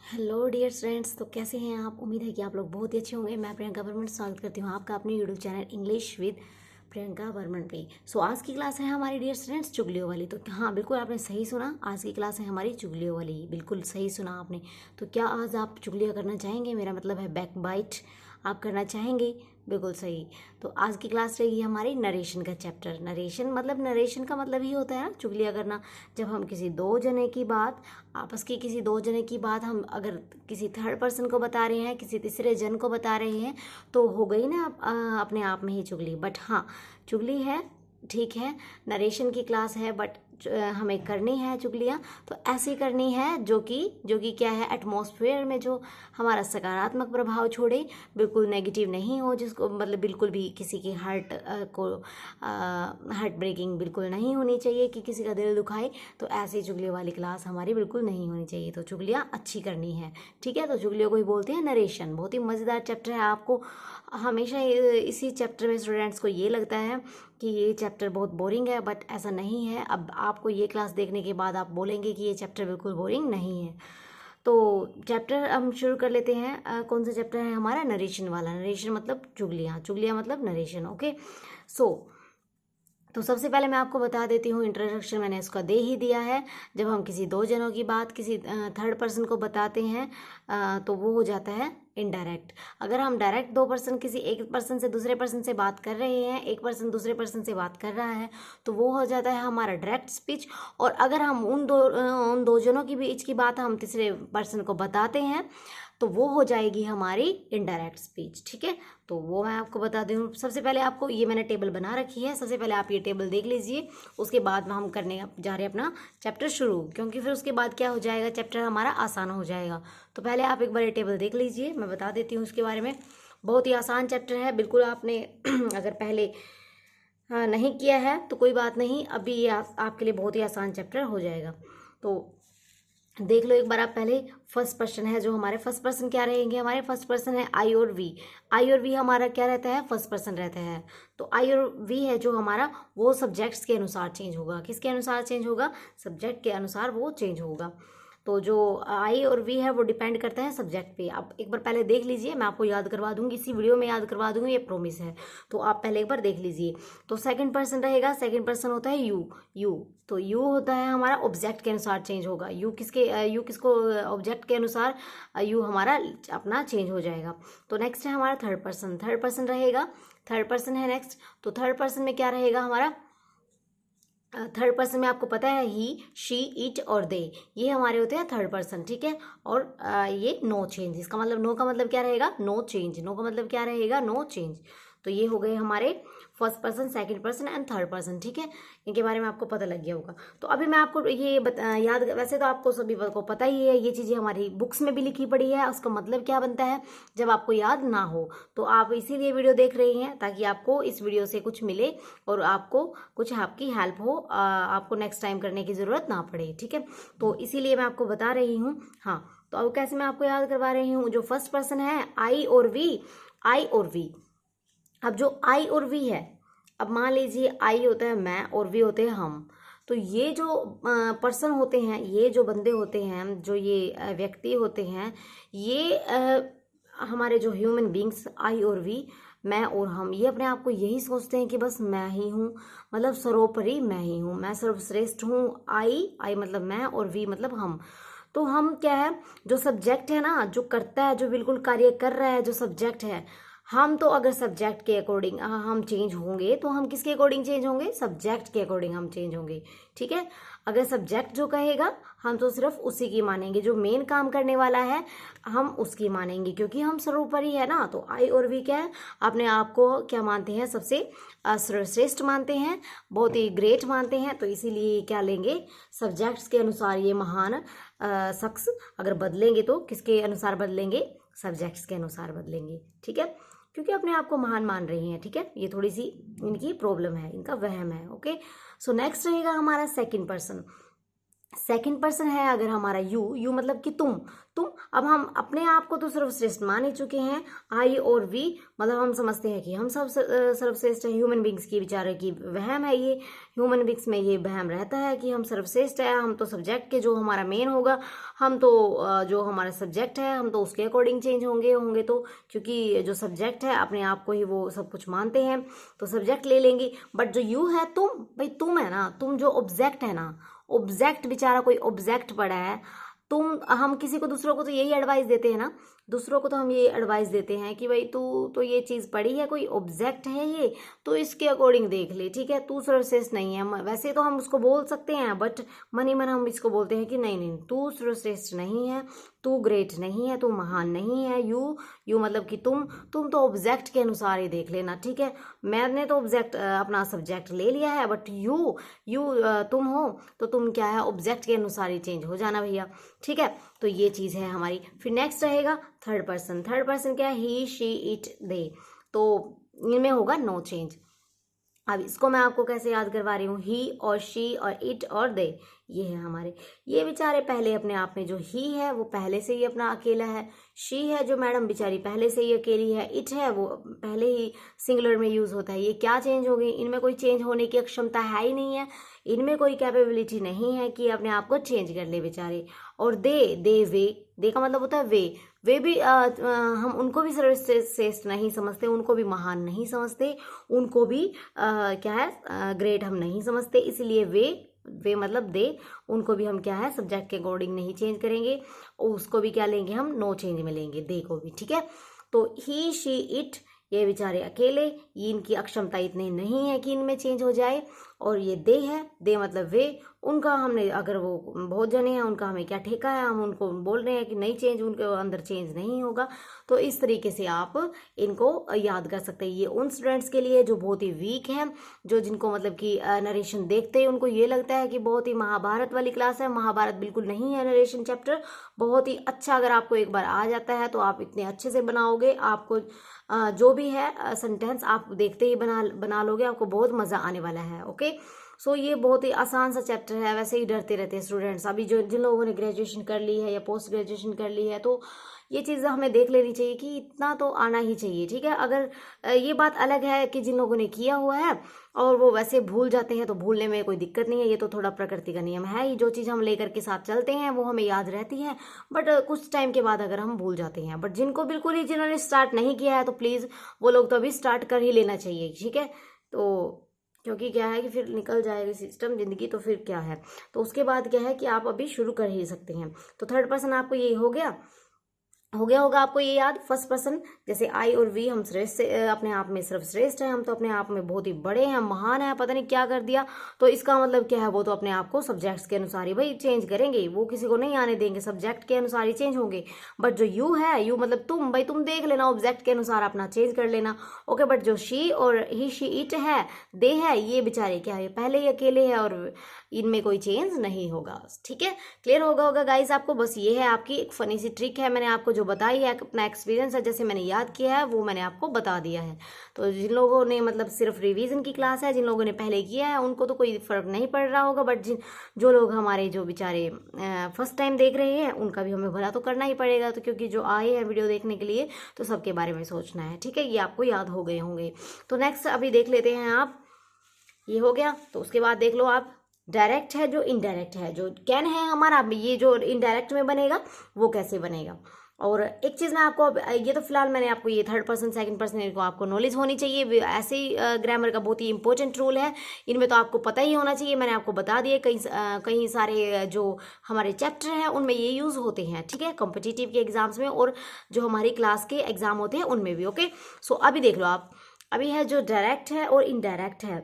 Hello dear friends. तो कैसे हैं आप? उम्मीद है कि आप लोग बहुत ही अच्छे होंगे। मैं प्रियंका वर्मन स्वागत करती हूँ आपका अपने YouTube channel English with Priyanka Varman पे। आज की क्लास है हमारी डियर फ्रेंड्स चुगलियों वाली। तो हाँ, बिल्कुल आपने सही सुना, आज की क्लास है हमारी चुगलियों वाली। बिल्कुल सही सुना आपने। तो क्या आज आप चुगलियाँ करना चाहेंगे? मेरा मतलब है बैक बाइट आप करना चाहेंगे। बिल्कुल सही। तो आज की क्लास रहेगी हमारी नरेशन का चैप्टर। नरेशन का मतलब ही होता है ना चुगलियाँ करना। जब हम किसी दो जने की बात, आपस की किसी दो जने की बात हम अगर किसी थर्ड पर्सन को बता रहे हैं, किसी तीसरे जन को बता रहे हैं, तो हो गई ना अपने आप में ही चुगली। बट हाँ, चुगली है, ठीक है, नरेशन की क्लास है, बट हमें करनी है चुगलियाँ तो ऐसी करनी है जो कि क्या है, एटमॉस्फेयर में जो हमारा सकारात्मक प्रभाव छोड़े, बिल्कुल नेगेटिव नहीं हो, जिसको मतलब बिल्कुल भी किसी की हार्ट ब्रेकिंग बिल्कुल नहीं होनी चाहिए कि किसी का दिल दुखाए। तो ऐसी चुगली वाली क्लास हमारी बिल्कुल नहीं होनी चाहिए। तो चुगलियाँ अच्छी करनी है, ठीक है। तो चुगलियों को ही बोलते हैं नरेशन। बहुत ही मज़ेदार चैप्टर है। आपको हमेशा इसी चैप्टर में स्टूडेंट्स को ये लगता है कि ये चैप्टर बहुत बोरिंग है, बट ऐसा नहीं है। अब आपको ये क्लास देखने के बाद आप बोलेंगे कि ये चैप्टर बिल्कुल बोरिंग नहीं है। तो चैप्टर हम शुरू कर लेते हैं। कौन सा चैप्टर है हमारा? नरेशन वाला। नरेशन मतलब चुगलियाँ, चुगलियाँ मतलब नरेशन। ओके। सो तो सबसे पहले मैं आपको बता देती हूँ, इंट्रोडक्शन मैंने इसका दे ही दिया है। जब हम किसी दो जनों की बात किसी थर्ड पर्सन को बताते हैं तो वो हो जाता है इनडायरेक्ट। अगर हम डायरेक्ट दो पर्सन किसी एक पर्सन से दूसरे पर्सन से बात कर रहे हैं, एक पर्सन दूसरे पर्सन से बात कर रहा है, तो वो हो जाता है हमारा डायरेक्ट स्पीच। और अगर हम उन दो जनों की बीच की बात हम तीसरे पर्सन को बताते हैं, तो वो हो जाएगी हमारी इनडायरेक्ट स्पीच, ठीक है। तो वो मैं आपको बता दूँ। सबसे पहले आपको ये मैंने टेबल बना रखी है, सबसे पहले आप ये टेबल देख लीजिए। उसके बाद हम करने जा रहे हैं अपना चैप्टर शुरू, क्योंकि फिर उसके बाद क्या हो जाएगा, चैप्टर हमारा आसान हो जाएगा। तो पहले आप एक बार ये टेबल देख लीजिए, मैं बता देती हूँ उसके बारे में। बहुत ही आसान चैप्टर है, बिल्कुल आपने अगर पहले नहीं किया है तो कोई बात नहीं, अभी ये आपके लिए बहुत ही आसान चैप्टर हो जाएगा। तो देख लो एक बार आप पहले। फर्स्ट पर्सन है जो हमारे, फर्स्ट पर्सन क्या रहेंगे हमारे? फर्स्ट पर्सन है आई और वी। आई और वी हमारा क्या रहता है? फर्स्ट पर्सन रहता है। तो आई और वी है जो हमारा, वो सब्जेक्ट्स के अनुसार चेंज होगा। किसके अनुसार चेंज होगा? सब्जेक्ट के अनुसार वो चेंज होगा। तो जो आई और वी है वो डिपेंड करता है सब्जेक्ट पे। आप एक बार पहले देख लीजिए, मैं आपको याद करवा दूंगी, इसी वीडियो में याद करवा दूंगी, ये प्रॉमिस है। तो आप पहले एक बार देख लीजिए। तो सेकंड पर्सन रहेगा, सेकंड पर्सन होता है यू। यू तो यू होता है हमारा, ऑब्जेक्ट के अनुसार चेंज होगा। यू किसको? ऑब्जेक्ट के अनुसार यू हमारा अपना चेंज हो जाएगा। तो नेक्स्ट है हमारा थर्ड पर्सन। थर्ड पर्सन रहेगा, थर्ड पर्सन है नेक्स्ट। तो थर्ड पर्सन में क्या रहेगा हमारा? थर्ड पर्सन में आपको पता है ही, शी, इट और दे, ये हमारे होते हैं थर्ड पर्सन, ठीक है। और ये नो चेंज, इसका मतलब नो का मतलब क्या रहेगा? No change. नो का मतलब क्या रहेगा? No change. तो ये हो गए हमारे first person, second person and third person, ठीक है। इनके बारे में आपको पता लग गया होगा। तो अभी मैं आपको ये याद, वैसे तो आपको सभी को पता ही है, ये चीज़ें हमारी बुक्स में भी लिखी पड़ी है, उसका मतलब क्या बनता है जब आपको याद ना हो। तो आप इसीलिए वीडियो देख रही हैं ताकि आपको इस वीडियो से कुछ मिले और आपको कुछ आपकी हेल्प हो, आपको नेक्स्ट टाइम करने की ज़रूरत ना पड़े, ठीक है। तो इसीलिए मैं आपको बता रही हूँ। हाँ, तो अब कैसे मैं आपको याद करवा रही हूँ? जो फर्स्ट पर्सन है आई और वी, आई और वी। अब जो आई और वी है, अब मान लीजिए आई होता है मैं और वी होते हैं हम। तो ये जो पर्सन होते हैं, ये जो बंदे होते हैं, जो ये व्यक्ति होते हैं, ये हमारे जो ह्यूमन बींग्स आई और वी, मैं और हम, ये अपने आप को यही सोचते हैं कि बस मैं ही हूँ, मतलब सर्वोपरि मैं ही हूँ, मैं सर्वश्रेष्ठ हूँ। आई आई मतलब मैं और वी मतलब हम। तो हम क्या है, जो सब्जेक्ट है ना, जो करता है, जो बिल्कुल कार्य कर रहा है, जो सब्जेक्ट है, हम तो अगर सब्जेक्ट के अकॉर्डिंग हम चेंज होंगे, तो हम किसके अकॉर्डिंग चेंज होंगे? सब्जेक्ट के अकॉर्डिंग हम चेंज होंगे, ठीक है। अगर सब्जेक्ट जो कहेगा हम तो सिर्फ उसी की मानेंगे, जो मेन काम करने वाला है हम उसकी मानेंगे, क्योंकि हम सर्वोपरि है ना। तो आई और वी क्या है, अपने आप को क्या मानते हैं? सबसे सर्वश्रेष्ठ मानते हैं, बहुत ही ग्रेट मानते हैं। तो इसीलिए क्या लेंगे? सब्जेक्ट्स के अनुसार ये महान शख्स अगर बदलेंगे तो किसके अनुसार बदलेंगे? सब्जेक्ट्स के अनुसार बदलेंगे, ठीक है, क्योंकि अपने आप को महान मान रही हैं, ठीक है। ये थोड़ी सी इनकी प्रॉब्लम है, इनका वहम है। ओके। सो नेक्स्ट रहेगा हमारा सेकंड पर्सन। सेकंड पर्सन है अगर हमारा यू मतलब कि तुम। अब हम अपने आप को तो सर्वश्रेष्ठ मान ही चुके हैं, आई और वी मतलब हम समझते हैं कि हम सब सर्वश्रेष्ठ हैं। ह्यूमन बींग्स की बेचारे की वहम है ये, ह्यूमन बींग्स में ये वहम रहता है कि हम सर्वश्रेष्ठ है, हम तो सब्जेक्ट के जो हमारा मेन होगा, हम तो जो हमारा सब्जेक्ट है हम तो उसके अकॉर्डिंग चेंज होंगे तो, क्योंकि जो सब्जेक्ट है अपने आप को ही वो सब कुछ मानते हैं तो सब्जेक्ट ले लेंगे। बट जो यू है तुम, भाई तुम है ना, तुम जो ऑब्जेक्ट है ना, ऑब्जेक्ट बेचारा कोई ऑब्जेक्ट पड़ा है। तुम हम किसी को दूसरों को तो यही एडवाइस देते हैं ना, दूसरों को तो हम ये एडवाइस देते हैं कि भाई तू तो ये चीज़ पढ़ी है, कोई ऑब्जेक्ट है ये, तो इसके अकॉर्डिंग देख ले, ठीक है, तू सर्वश्रेष्ठ नहीं है। वैसे तो हम उसको बोल सकते हैं बट मन ही मन हम इसको बोलते हैं कि नहीं नहीं तू सर्वश्रेष्ठ नहीं है, तू ग्रेट नहीं है, तू महान नहीं है। यू मतलब कि तुम तो ऑब्जेक्ट के अनुसार ही देख लेना, ठीक है। मैंने तो ऑब्जेक्ट अपना सब्जेक्ट ले लिया है, बट यू तुम हो तो तुम क्या है, ऑब्जेक्ट के अनुसार ही चेंज हो जाना भैया, ठीक है। तो ये चीज़ है हमारी। फिर नेक्स्ट रहेगा थर्ड पर्सन। थर्ड पर्सन क्या है, ही शी इट दे, तो इनमें होगा नो चेंज। अब इसको मैं आपको कैसे याद करवा रही हूँ, ही और शी और इट और दे, ये है हमारे। ये बेचारे पहले अपने आप में, जो ही है वो पहले से ही अपना अकेला है, शी है जो मैडम बेचारी पहले से ही अकेली है, इट है वो पहले ही सिंगुलर में यूज होता है। ये क्या चेंज हो गई, इनमें कोई चेंज होने की क्षमता है ही नहीं है, इनमें कोई कैपेबिलिटी नहीं है कि अपने आप को चेंज कर ले बेचारे। और दे का मतलब होता है वे भी हम उनको भी सर्वश्रेष्ठ नहीं समझते, उनको भी महान नहीं समझते, उनको भी क्या है ग्रेट हम नहीं समझते, इसलिए वे मतलब दे, उनको भी हम क्या है सब्जेक्ट के अकॉर्डिंग नहीं चेंज करेंगे, और उसको भी क्या लेंगे हम, नो चेंज में लेंगे दे को भी, ठीक है। तो ही शी इट, ये बेचारे अकेले, ये इनकी अक्षमता इतनी नहीं है कि इनमें चेंज हो जाए। और ये दे है, दे मतलब वे, उनका हमने, अगर वो बहुत जने हैं उनका हमें क्या ठेका है, हम उनको बोल रहे हैं कि नहीं चेंज, उनके अंदर चेंज नहीं होगा। तो इस तरीके से आप इनको याद कर सकते हैं। ये उन स्टूडेंट्स के लिए जो बहुत ही वीक हैं, जो जिनको मतलब कि नरेशन देखते ही उनको ये लगता है कि बहुत ही महाभारत वाली क्लास है। महाभारत बिल्कुल नहीं है नरेशन चैप्टर, बहुत ही अच्छा, अगर आपको एक बार आ जाता है तो आप इतने अच्छे से बनाओगे, आपको जो भी है सेंटेंस आप देखते ही बना लोगे, आपको बहुत मज़ा आने वाला है। ओके, सो ये बहुत ही आसान सा चैप्टर है। वैसे ही डरते रहते हैं स्टूडेंट्स, अभी जो जिन लोगों ने ग्रेजुएशन कर ली है या पोस्ट ग्रेजुएशन कर ली है, तो ये चीज़ हमें देख लेनी चाहिए कि इतना तो आना ही चाहिए, ठीक है। अगर ये बात अलग है कि जिन लोगों ने किया हुआ है और वो वैसे भूल जाते हैं, तो भूलने में कोई दिक्कत नहीं है, ये तो थोड़ा प्रकृति का नियम है ही, जो चीज़ हम लेकर के साथ चलते हैं वो हमें याद रहती है, बट कुछ टाइम के बाद अगर हम भूल जाते हैं। बट जिनको बिल्कुल ही, जिन्होंने स्टार्ट नहीं किया है, तो प्लीज़ वो लोग तो अभी स्टार्ट कर ही लेना चाहिए, ठीक है। तो क्योंकि क्या है कि फिर निकल जाएगा सिस्टम ज़िंदगी, तो फिर क्या है, तो उसके बाद क्या है कि आप अभी शुरू कर ही सकते हैं। तो थर्ड पर्सन आपको ये हो गया होगा आपको ये याद। फर्स्ट पर्सन जैसे आई और वी, हम श्रेष्ठ अपने आप में सर्वश्रेष्ठ हैं, हम तो अपने आप में बहुत ही बड़े हैं, महान हैं, पता नहीं क्या कर दिया, तो इसका मतलब क्या है, वो तो अपने आप को सब्जेक्ट्स के अनुसार ही भाई चेंज करेंगे, वो किसी को नहीं आने देंगे, सब्जेक्ट के अनुसार ही चेंज होंगे। बट जो यू है, यू मतलब तुम, भाई तुम देख लेना, ऑब्जेक्ट के अनुसार अपना चेंज कर लेना। ओके, बट जो शी और ही शी इट है, दे है, ये बेचारे क्या है, पहले ही अकेले है और इनमें कोई चेंज नहीं होगा, ठीक है। क्लियर होगा गाइस आपको। बस ये है आपकी एक फनी सी ट्रिक है, मैंने आपको जो बताई है, अपना एक्सपीरियंस है, जैसे मैंने याद किया है वो मैंने आपको बता दिया है। तो जिन लोगों ने मतलब सिर्फ रिवीजन की क्लास है, जिन लोगों ने पहले किया है, उनको तो कोई फर्क नहीं पड़ रहा होगा, बट जो लोग हमारे जो बेचारे फर्स्ट टाइम देख रहे हैं, उनका भी हमें भला तो करना ही पड़ेगा, तो क्योंकि जो आए हैं वीडियो देखने के लिए, तो सबके बारे में सोचना है, ठीक है। ये आपको याद हो गए होंगे। तो नेक्स्ट अभी देख लेते हैं आप, ये हो गया। तो उसके बाद देख लो आप, डायरेक्ट है जो इनडायरेक्ट है, जो कैन है हमारा, ये जो इनडायरेक्ट में बनेगा वो कैसे बनेगा। और एक चीज़ मैं आपको, ये तो फिलहाल मैंने आपको ये थर्ड पर्सन सेकंड पर्सन इनको आपको नॉलेज होनी चाहिए, ऐसे ही ग्रामर का बहुत ही इंपॉर्टेंट रूल है, इनमें तो आपको पता ही होना चाहिए। मैंने आपको बता दिए, कई सारे जो हमारे चैप्टर हैं उनमें ये यूज़ होते हैं, ठीक है, कॉम्पिटिटिव के एग्जाम्स में, और जो हमारी क्लास के एग्जाम होते हैं उनमें भी। ओके, सो अभी देख लो आप, अभी है जो डायरेक्ट है और इनडायरेक्ट है।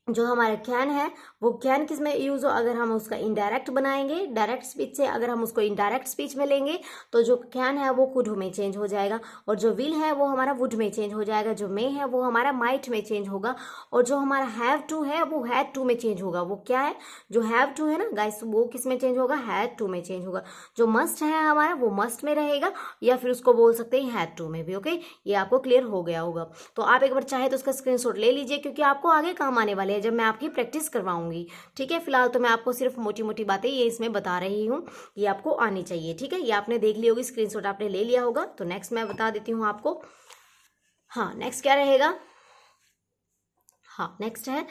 जो हमारा कैन है, वो कैन किस में यूज हो, अगर हम उसका इनडायरेक्ट बनाएंगे डायरेक्ट स्पीच से, अगर हम उसको इनडायरेक्ट स्पीच में लेंगे तो जो कैन है वो कुड में चेंज हो जाएगा, और जो विल है वो हमारा वुड में चेंज हो जाएगा, जो मे है वो हमारा माइट में चेंज होगा, और जो हमारा हैव टू है वो हैड टू में चेंज होगा। वो क्या है, जो हैव टू है ना गाइस, वो किस में चेंज होगा, हैड टू में चेंज होगा। जो मस्ट है हमारा, वो मस्ट में रहेगा, या फिर उसको बोल सकते हैं हैड टू में भी। ओके, ये आपको क्लियर हो गया होगा। तो आप एक बार चाहे तो उसका स्क्रीनशॉट ले लीजिए, क्योंकि आपको आगे काम आने वाले हैं जब मैं आपकी प्रैक्टिस करवाऊंगी। बताऊंगी। ठीक है, फिलहाल तो मैं आपको सिर्फ मोटी मोटी बातें ये इसमें बता रही हूँ, ये आपको आनी चाहिए। ठीक है, ये आपने देख ली होगी, स्क्रीनशॉट आपने ले लिया होगा। तो नेक्स्ट मैं बता देती हूँ आपको। हाँ, नेक्स्ट क्या रहेगा? हाँ, नेक्स्ट है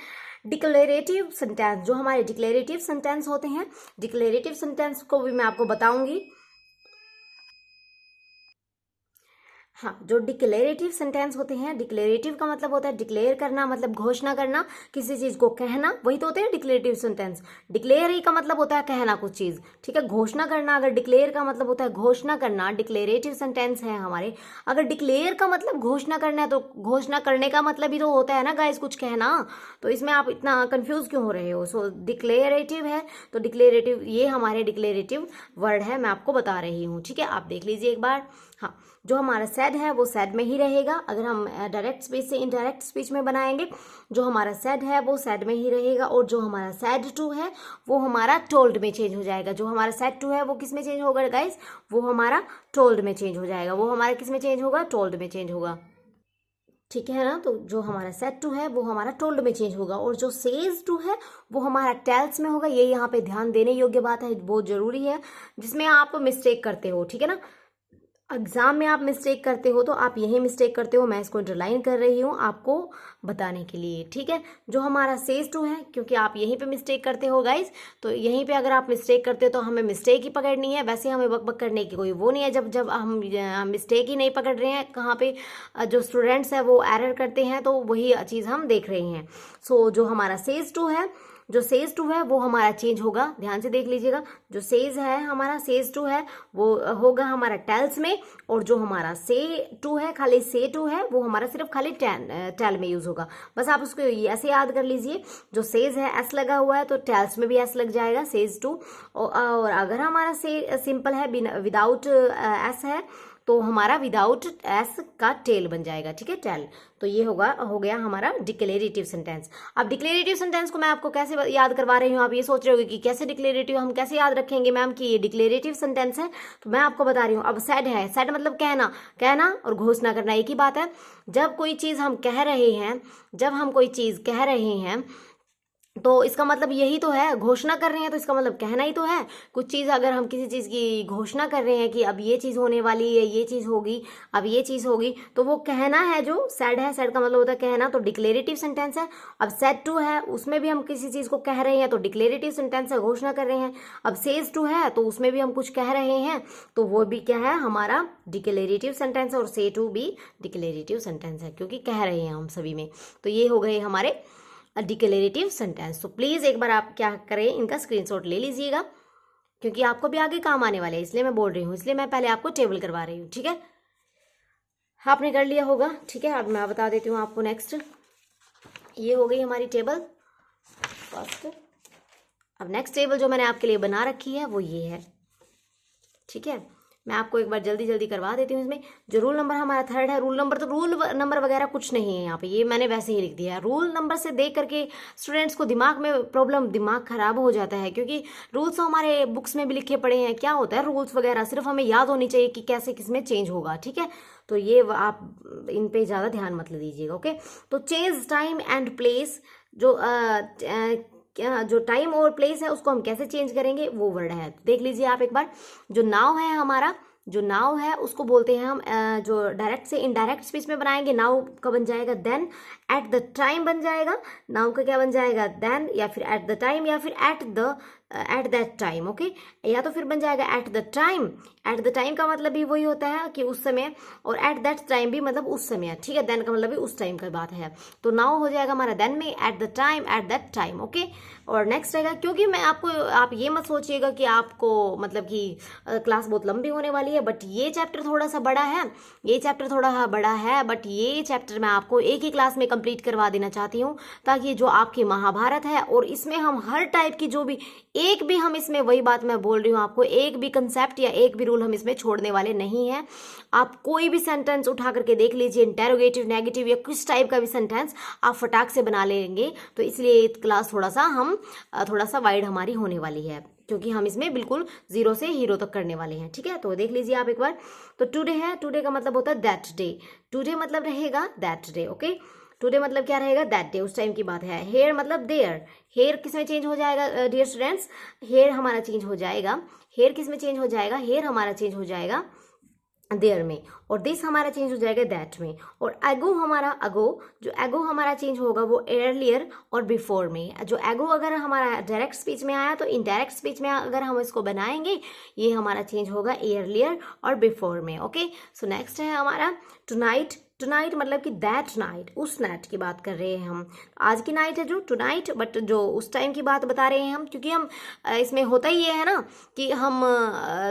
डिक्लेरेटिव सेंटेंस। जो हमारे डिक्लेरेटिव सेंटेंस होते हैं, डिक्लेरेटिव सेंटेंस को भी मैं आपको बताऊंगी। हाँ, जो डिक्लेरेटिव सेंटेंस होते हैं, डिक्लेरेटिव का मतलब होता है डिक्लेयर करना, मतलब घोषणा करना, किसी चीज को कहना, वही तो होते हैं डिक्लेरेटिव सेंटेंस। डिक्लेयर ही का मतलब होता है कहना कुछ चीज, ठीक है, घोषणा करना। अगर डिक्लेयर का मतलब होता है घोषणा करना, डिक्लेरेटिव सेंटेंस है हमारे। अगर डिक्लेयर का मतलब घोषणा करना है, तो घोषणा करने का मतलब ही तो होता है ना गाइस, कुछ कहना। तो इसमें आप इतना कंफ्यूज क्यों हो रहे हो? सो डिक्लेरेटिव है, तो डिक्लेरेटिव ये हमारे डिक्लेरेटिव वर्ड है, मैं आपको बता रही हूँ। ठीक है, आप देख लीजिए एक बार। हाँ, जो हमारा सेड है वो सेड में ही रहेगा। अगर हम डायरेक्ट स्पीच से इनडायरेक्ट स्पीच में बनाएंगे, जो हमारा सेड है वो सेड में ही रहेगा, और जो हमारा सेड टू है वो हमारा टोल्ड में चेंज हो जाएगा। जो हमारा सेड टू है वो किस में चेंज होगा गाइस? वो हमारा टोल्ड में चेंज हो जाएगा। वो हमारा किस में चेंज होगा? टोल्ड में चेंज होगा। ठीक है ना? तो जो हमारा सेड टू है वो हमारा टोल्ड में चेंज होगा, और जो सेज टू है वो हमारा टेल्स में होगा। ये यहाँ पे ध्यान देने योग्य बात है, बहुत जरूरी है, जिसमें आप मिस्टेक करते हो। ठीक है ना? एग्जाम में आप मिस्टेक करते हो, तो आप यही मिस्टेक करते हो। मैं इसको अंडरलाइन कर रही हूँ आपको बताने के लिए। ठीक है, जो हमारा सेज टू है, क्योंकि आप यहीं पे मिस्टेक करते हो गाइस, तो यहीं पे अगर आप मिस्टेक करते हो तो हमें मिस्टेक ही पकड़नी है। वैसे हमें बक बक करने की कोई वो नहीं है, जब जब हम मिस्टेक ही नहीं पकड़ रहे हैं, कहाँ पे जो स्टूडेंट्स हैं वो एरर करते हैं, तो वही चीज़ हम देख रहे हैं। सो जो हमारा सेज टू है, जो सेज टू है वो हमारा चेंज होगा। ध्यान से देख लीजिएगा, जो सेज है हमारा, सेज टू है वो होगा हमारा टेल्स में, और जो हमारा से टू है, खाली से टू है, वो हमारा सिर्फ खाली टेल में यूज होगा। बस आप उसको ऐसे याद कर लीजिए, जो सेज है एस लगा हुआ है, तो टेल्स में भी एस लग जाएगा, सेज टू। और अगर हमारा से सिंपल है, विदाउट एस है, तो हमारा विदाउट एस का टेल बन जाएगा। ठीक है, टेल। तो ये हो गया हमारा डिक्लेरेटिव सेंटेंस। अब डिक्लेरेटिव सेंटेंस को मैं आपको कैसे याद करवा रही हूँ? आप ये सोच रहे होगे कि कैसे डिक्लेरेटिव हम कैसे याद रखेंगे मैम कि ये डिक्लेरेटिव सेंटेंस है। तो मैं आपको बता रही हूँ। अब सेड है, सेड मतलब कहना, कहना और घोषणा करना एक ही बात है। जब कोई चीज हम कह रहे हैं, जब हम कोई चीज कह रहे हैं, तो इसका मतलब यही तो है, घोषणा कर रहे हैं, तो इसका मतलब कहना ही तो है। कुछ चीज़ अगर हम किसी चीज़ की घोषणा कर रहे हैं कि अब ये चीज़ होने वाली है, ये चीज़ होगी, अब ये चीज़ होगी, तो वो कहना है। जो सेड है, सेड का मतलब होता है कहना, तो डिक्लेरेटिव सेंटेंस है। अब सेड टू है, उसमें भी हम किसी चीज़ को कह रहे हैं, तो डिक्लेरेटिव सेंटेंस है, घोषणा कर रहे हैं। अब सेज टू है, तो उसमें भी हम कुछ कह रहे हैं, तो वो भी क्या है? हमारा डिक्लेरेटिव सेंटेंस है। और से टू भी डिक्लेरेटिव सेंटेंस है, क्योंकि कह रहे हैं हम सभी में। तो ये हो गए हमारे डिक्लेरेटिव सेंटेंस। तो प्लीज़ एक बार आप क्या करें, इनका स्क्रीनशॉट ले लीजिएगा, क्योंकि आपको भी आगे काम आने वाले हैं, इसलिए मैं बोल रही हूँ, इसलिए मैं पहले आपको टेबल करवा रही हूँ। ठीक है, आपने कर लिया होगा। ठीक है, अब मैं बता देती हूँ आपको नेक्स्ट। ये हो गई हमारी टेबल फर्स्ट। अब नेक्स्ट टेबल जो मैंने आपके लिए बना रखी है वो ये है। ठीक है, मैं आपको एक बार जल्दी जल्दी करवा देती हूँ। इसमें जो रूल नंबर हमारा थर्ड है, रूल नंबर, तो रूल नंबर वगैरह कुछ नहीं है यहाँ पे, ये मैंने वैसे ही लिख दिया है। रूल नंबर से देख करके स्टूडेंट्स को दिमाग में प्रॉब्लम, दिमाग खराब हो जाता है, क्योंकि रूल्स तो हमारे बुक्स में भी लिखे पड़े हैं। क्या होता है रूल्स वगैरह, सिर्फ हमें याद होनी चाहिए कि कैसे किसमें चेंज होगा। ठीक है, तो ये आप इन पे ज़्यादा ध्यान मत दीजिएगा। ओके, तो चेंज टाइम एंड प्लेस, जो टाइम और प्लेस है उसको हम कैसे चेंज करेंगे, वो वर्ड है। देख लीजिए आप एक बार। जो नाउ है हमारा, जो नाउ है उसको बोलते हैं हम, जो डायरेक्ट से इनडायरेक्ट स्पीच में बनाएंगे, नाउ का बन जाएगा देन, एट द टाइम बन जाएगा। नाउ का क्या बन जाएगा? देन, या फिर एट द टाइम, या फिर एट दैट टाइम। ओके, या तो फिर बन जाएगा at the time. At the time का मतलब भी वही होता है कि उस समय, और एट दैट टाइम भी मतलब उस समय। ठीक है, देन का मतलब भी उस टाइम का बात है। तो नाउ हो जाएगा हमारा देन में, at the time, at that time. Okay, और नेक्स्ट रहेगा, क्योंकि मैं आपको, आप ये मत सोचिएगा कि आपको मतलब कि क्लास बहुत लंबी होने वाली है, बट ये चैप्टर थोड़ा सा बड़ा है, ये चैप्टर थोड़ा बड़ा है, बट ये चैप्टर मैं आपको एक ही क्लास में कंप्लीट करवा देना चाहती हूँ, ताकि जो आपकी महाभारत है, और इसमें हम हर टाइप की जो भी, एक भी हम इसमें, वही बात मैं बोल रही हूँ आपको, एक भी कंसेप्ट या एक भी रूल हम इसमें छोड़ने वाले नहीं हैं। आप कोई भी सेंटेंस उठा करके देख लीजिए, इंटेरोगेटिव, नेगेटिव या किस टाइप का भी सेंटेंस आप फटाक से बना लेंगे। तो इसलिए क्लास थोड़ा सा वाइड हमारी होने वाली है, क्योंकि हम इसमें बिल्कुल 0 से हीरो तक करने वाले हैं। ठीक है, तो देख लीजिए आप एक बार। तो टुडे है, टुडे का मतलब होता है दैट डे, टुडे मतलब रहेगा दैट डे। ओके, टुडे मतलब क्या रहेगा, दैट डे, उस टाइम की बात है। हेयर मतलब देयर, हेयर किस में चेंज हो जाएगा डियर स्टूडेंट्स, हेयर हमारा चेंज हो जाएगा, हेयर किस में चेंज हो जाएगा, हेयर हमारा चेंज हो जाएगा देयर में, और दिस हमारा चेंज हो जाएगा दैट में, और एगो हमारा, अगो जो एगो हमारा चेंज होगा वो एर्लियर और बिफोर में। जो एगो अगर हमारा डायरेक्ट स्पीच में आया तो इनडायरेक्ट स्पीच में अगर हम इसको बनाएंगे ये हमारा चेंज होगा एर्लियर और बिफोर में। ओके, सो नेक्स्ट है हमारा टुनाइट। टुनाइट मतलब कि दैट नाइट, उस नाइट की बात कर रहे हैं हम, आज की नाइट है जो टुनाइट, बट जो उस टाइम की बात बता रहे हैं हम, क्योंकि हम इसमें होता ही ये है ना कि हम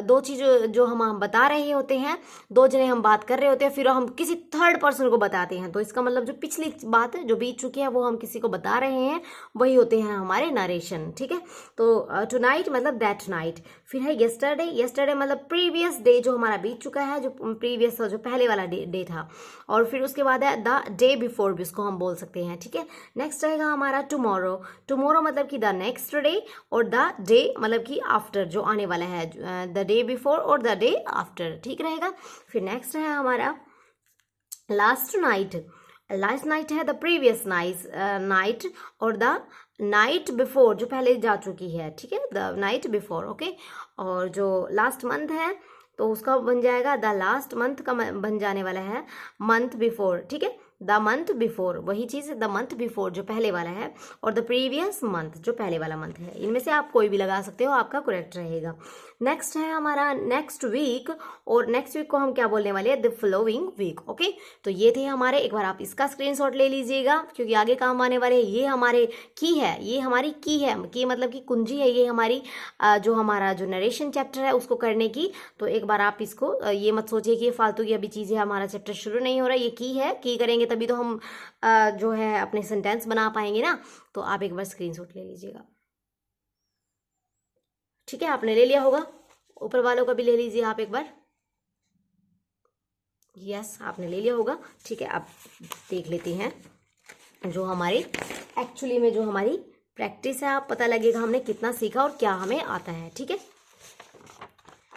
दो चीज़ जो हम बता रहे होते हैं, दो जने हम बात कर रहे होते हैं, फिर हम किसी थर्ड पर्सन को बताते हैं, तो इसका मतलब जो पिछली बात है जो बीत चुकी है वो हम किसी को बता रहे हैं, वही होते हैं हमारे नरेशन। ठीक है, तो टुनाइट मतलब दैट नाइट। फिर है येस्टरडे। येस्टरडे मतलब प्रीवियस डे, जो हमारा बीत चुका है, जो प्रीवियस जो पहले वाला डे था। और फिर उसके बाद है द डे बिफोर भी उसको हम बोल सकते हैं। ठीक है, नेक्स्ट रहेगा हमारा टुमारो। टुमारो मतलब कि द नेक्स्ट डे, और द डे मतलब कि आफ्टर, जो आने वाला है, द डे बिफोर और द डे आफ्टर। ठीक रहेगा। फिर नेक्स्ट है हमारा लास्ट नाइट। लास्ट नाइट है द प्रीवियस नाइट, और द नाइट बिफोर जो पहले जा चुकी है। ठीक है, द नाइट बिफोर। ओके, और जो लास्ट मंथ है तो उसका बन जाएगा द लास्ट मंथ का बन जाने वाला है मंथ बिफोर। ठीक है, द मंथ बिफोर, वही चीज़ द मंथ बिफोर जो पहले वाला है, और द प्रीवियस मंथ जो पहले वाला मंथ है। इनमें से आप कोई भी लगा सकते हो, आपका करेक्ट रहेगा। नेक्स्ट है हमारा नेक्स्ट वीक, और नेक्स्ट वीक को हम क्या बोलने वाले हैं, द फॉलोइंग वीक। ओके, तो ये थे हमारे, एक बार आप इसका स्क्रीनशॉट ले लीजिएगा क्योंकि आगे काम आने वाले हैं। ये हमारे की है, ये हमारी की है, की मतलब कि कुंजी है, ये हमारी जो हमारा जो नरेशन चैप्टर है उसको करने की। तो एक बार आप इसको ये मत सोचिए कि ये फालतू की अभी चीज़ें, हमारा चैप्टर शुरू नहीं हो रहा, ये की है, की करेंगे तभी तो हम जो है अपने सेंटेंस बना पाएंगे ना। तो आप एक बार स्क्रीनशॉट ले लीजिएगा। ठीक है, आपने ले लिया होगा, ऊपर वालों का भी ले लीजिए आप एक बार। यस, आपने ले लिया होगा। ठीक है, आप देख लेते हैं जो हमारे एक्चुअली में जो हमारी प्रैक्टिस है, आप पता लगेगा हमने कितना सीखा और क्या हमें आता है। ठीक है,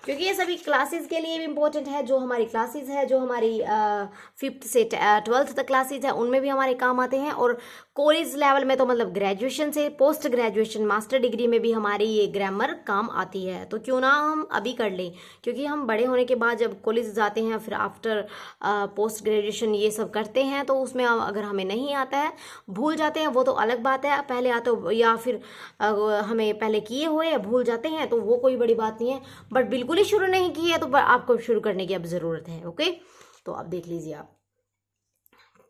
क्योंकि ये सभी क्लासेस के लिए भी इम्पोर्टेंट है। जो हमारी क्लासेस है, जो हमारी 5th से 12th तक क्लासेस है, उनमें भी हमारे काम आते हैं। और कॉलेज लेवल में तो मतलब ग्रेजुएशन से पोस्ट ग्रेजुएशन मास्टर डिग्री में भी हमारी ये ग्रामर काम आती है। तो क्यों ना हम अभी कर लें, क्योंकि हम बड़े होने के बाद जब कॉलेज जाते हैं, फिर आफ्टर पोस्ट ग्रेजुएशन ये सब करते हैं, तो उसमें अगर हमें नहीं आता है, भूल जाते हैं, वो तो अलग बात है। पहले आते हो या फिर हमें पहले किए हुए भूल जाते हैं, तो वो कोई बड़ी बात नहीं है। बट बिल्कुल ही शुरू नहीं की है तो आपको शुरू करने की अब जरूरत है। ओके, तो अब देख लीजिए आप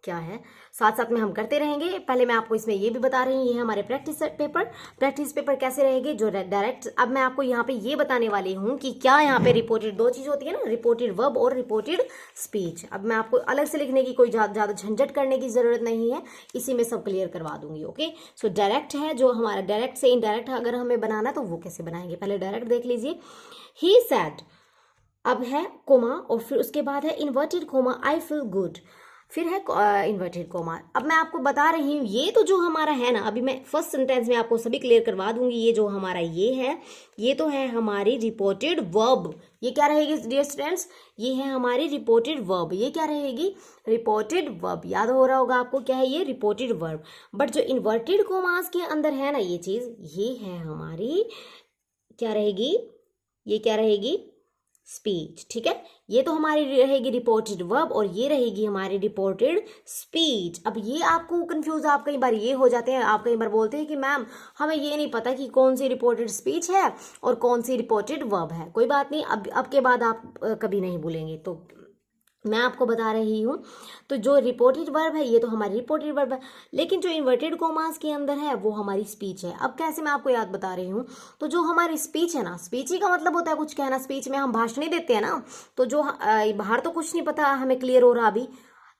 क्या है, साथ साथ में हम करते रहेंगे। पहले मैं आपको इसमें ये भी बता रही हूँ, ये है हमारे प्रैक्टिस पेपर। प्रैक्टिस पेपर कैसे रहेंगे, जो डायरेक्ट, अब मैं आपको यहाँ पे ये बताने वाली हूँ कि क्या यहाँ पे रिपोर्टेड, दो चीज होती है ना, रिपोर्टेड वर्ब और रिपोर्टेड स्पीच। अब मैं आपको अलग से लिखने की कोई ज्यादा झंझट करने की जरूरत नहीं है, इसी में सब क्लियर करवा दूंगी। ओके, सो डायरेक्ट है, जो हमारा डायरेक्ट से इनडायरेक्ट अगर हमें बनाना तो वो कैसे बनाएंगे, पहले डायरेक्ट देख लीजिए। ही सैड, अब है कोमा, और फिर उसके बाद है inverted coma, I feel good, फिर है इन्वर्टेड कोमा। अब मैं आपको बता रही हूँ, ये तो जो हमारा है ना, अभी मैं फर्स्ट सेंटेंस में आपको सभी क्लियर करवा दूंगी। ये जो हमारा ये है, ये तो है हमारी रिपोर्टेड वर्ब। ये क्या रहेगी डियर स्टूडेंट्स, ये है हमारी रिपोर्टेड वर्ब। ये क्या रहेगी, रिपोर्टेड वर्ब। याद हो रहा होगा आपको क्या है ये, रिपोर्टेड वर्ब। बट जो इन्वर्टेड कोमास के अंदर है ना ये चीज, ये है हमारी क्या रहेगी, ये क्या रहेगी, स्पीच। ठीक है, ये तो हमारी रहेगी रिपोर्टेड वर्ब, और ये रहेगी हमारी रिपोर्टेड स्पीच। अब ये आपको कंफ्यूज, आप कई बार ये हो जाते हैं, आप कई बार बोलते हैं कि मैम हमें ये नहीं पता कि कौन सी रिपोर्टेड स्पीच है और कौन सी रिपोर्टेड वर्ब है। कोई बात नहीं, अब के बाद आप कभी नहीं भूलेंगे, तो मैं आपको बता रही हूँ। तो जो रिपोर्टेड वर्ब है ये तो हमारी रिपोर्टेड वर्ब है, लेकिन जो इन्वर्टेड कोमास के अंदर है वो हमारी स्पीच है। अब कैसे, मैं आपको याद बता रही हूँ। तो जो हमारी स्पीच है ना, स्पीच ही का मतलब होता है कुछ कहना, स्पीच में हम भाषण ही देते हैं ना। तो जो बाहर तो कुछ नहीं पता हमें क्लियर हो रहा अभी,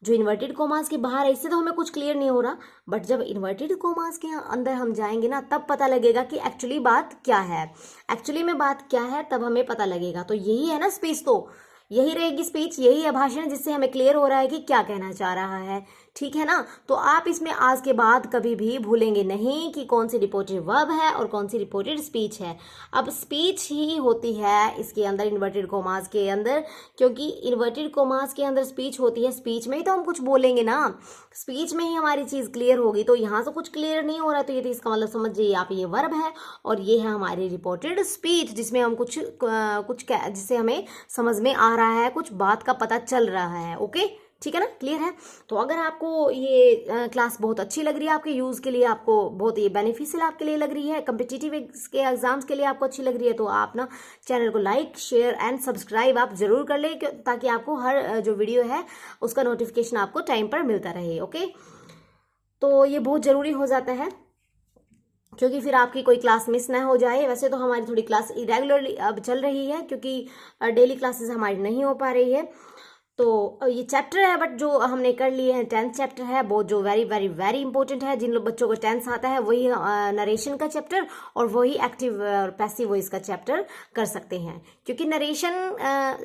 जो इन्वर्टेड कोमास के बाहर है इससे तो हमें कुछ क्लियर नहीं हो रहा। बट जब इन्वर्टेड कोमास के अंदर हम जाएंगे ना, तब पता लगेगा कि एक्चुअली बात क्या है, एक्चुअली में बात क्या है, तब हमें पता लगेगा। तो यही है ना स्पीच, तो यही रहेगी स्पीच, यही है भाषण, जिससे हमें क्लियर हो रहा है कि क्या कहना चाह रहा है। ठीक है ना। तो आप इसमें आज के बाद कभी भी भूलेंगे नहीं कि कौन सी रिपोर्टेड वर्ब है और कौन सी रिपोर्टेड स्पीच है। अब स्पीच ही होती है इसके अंदर इन्वर्टेड कोमास के अंदर, क्योंकि इन्वर्टेड कोमास के अंदर स्पीच होती है, स्पीच में ही तो हम कुछ बोलेंगे ना, स्पीच में ही हमारी चीज़ क्लियर होगी। तो यहाँ से कुछ क्लियर नहीं हो रहा तो ये तो इसका मतलब समझिए आप ये वर्ब है और ये है हमारी रिपोर्टेड स्पीच, जिसमें हम कुछ जिससे हमें समझ में आ रहा है, कुछ बात का पता चल रहा है। ओके, ठीक है ना, क्लियर है। तो अगर आपको ये क्लास बहुत अच्छी लग रही है, आपके यूज़ के लिए, आपको बहुत ये बेनिफिशियल आपके लिए लग रही है, कम्पिटिटिव के एग्जाम्स के लिए आपको अच्छी लग रही है, तो आप ना चैनल को लाइक शेयर एंड सब्सक्राइब आप जरूर कर लें, ताकि आपको हर जो वीडियो है उसका नोटिफिकेशन आपको टाइम पर मिलता रहे। ओके, तो ये बहुत ज़रूरी हो जाता है, क्योंकि फिर आपकी कोई क्लास मिस ना हो जाए। वैसे तो हमारी थोड़ी क्लास इरेगुलरली अब चल रही है, क्योंकि डेली क्लासेस हमारी नहीं हो पा रही है। तो ये चैप्टर है, बट जो हमने कर लिए हैं 10th चैप्टर है, वो जो वेरी वेरी वेरी इंपॉर्टेंट है। जिन लोग बच्चों को 10th आता है वही नरेशन का चैप्टर और वही एक्टिव और पैसिव वॉइस का चैप्टर कर सकते हैं, क्योंकि नरेशन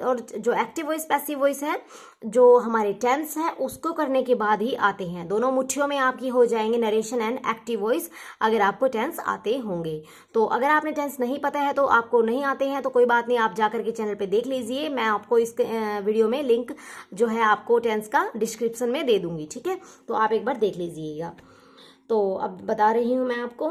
और जो एक्टिव वॉइस पैसिव वॉइस है जो हमारे टेंस है उसको करने के बाद ही आते हैं। दोनों मुट्ठियों में आपकी हो जाएंगे नरेशन एंड एक्टिव वॉइस, अगर आपको टेंस आते होंगे। तो अगर आपने टेंस नहीं पता है, तो आपको नहीं आते हैं, तो कोई बात नहीं, आप जाकर के चैनल पे देख लीजिए। मैं आपको इस वीडियो में लिंक जो है आपको टेंस का डिस्क्रिप्शन में दे दूंगी, ठीक है, तो आप एक बार देख लीजिएगा। तो अब बता रही हूँ मैं आपको,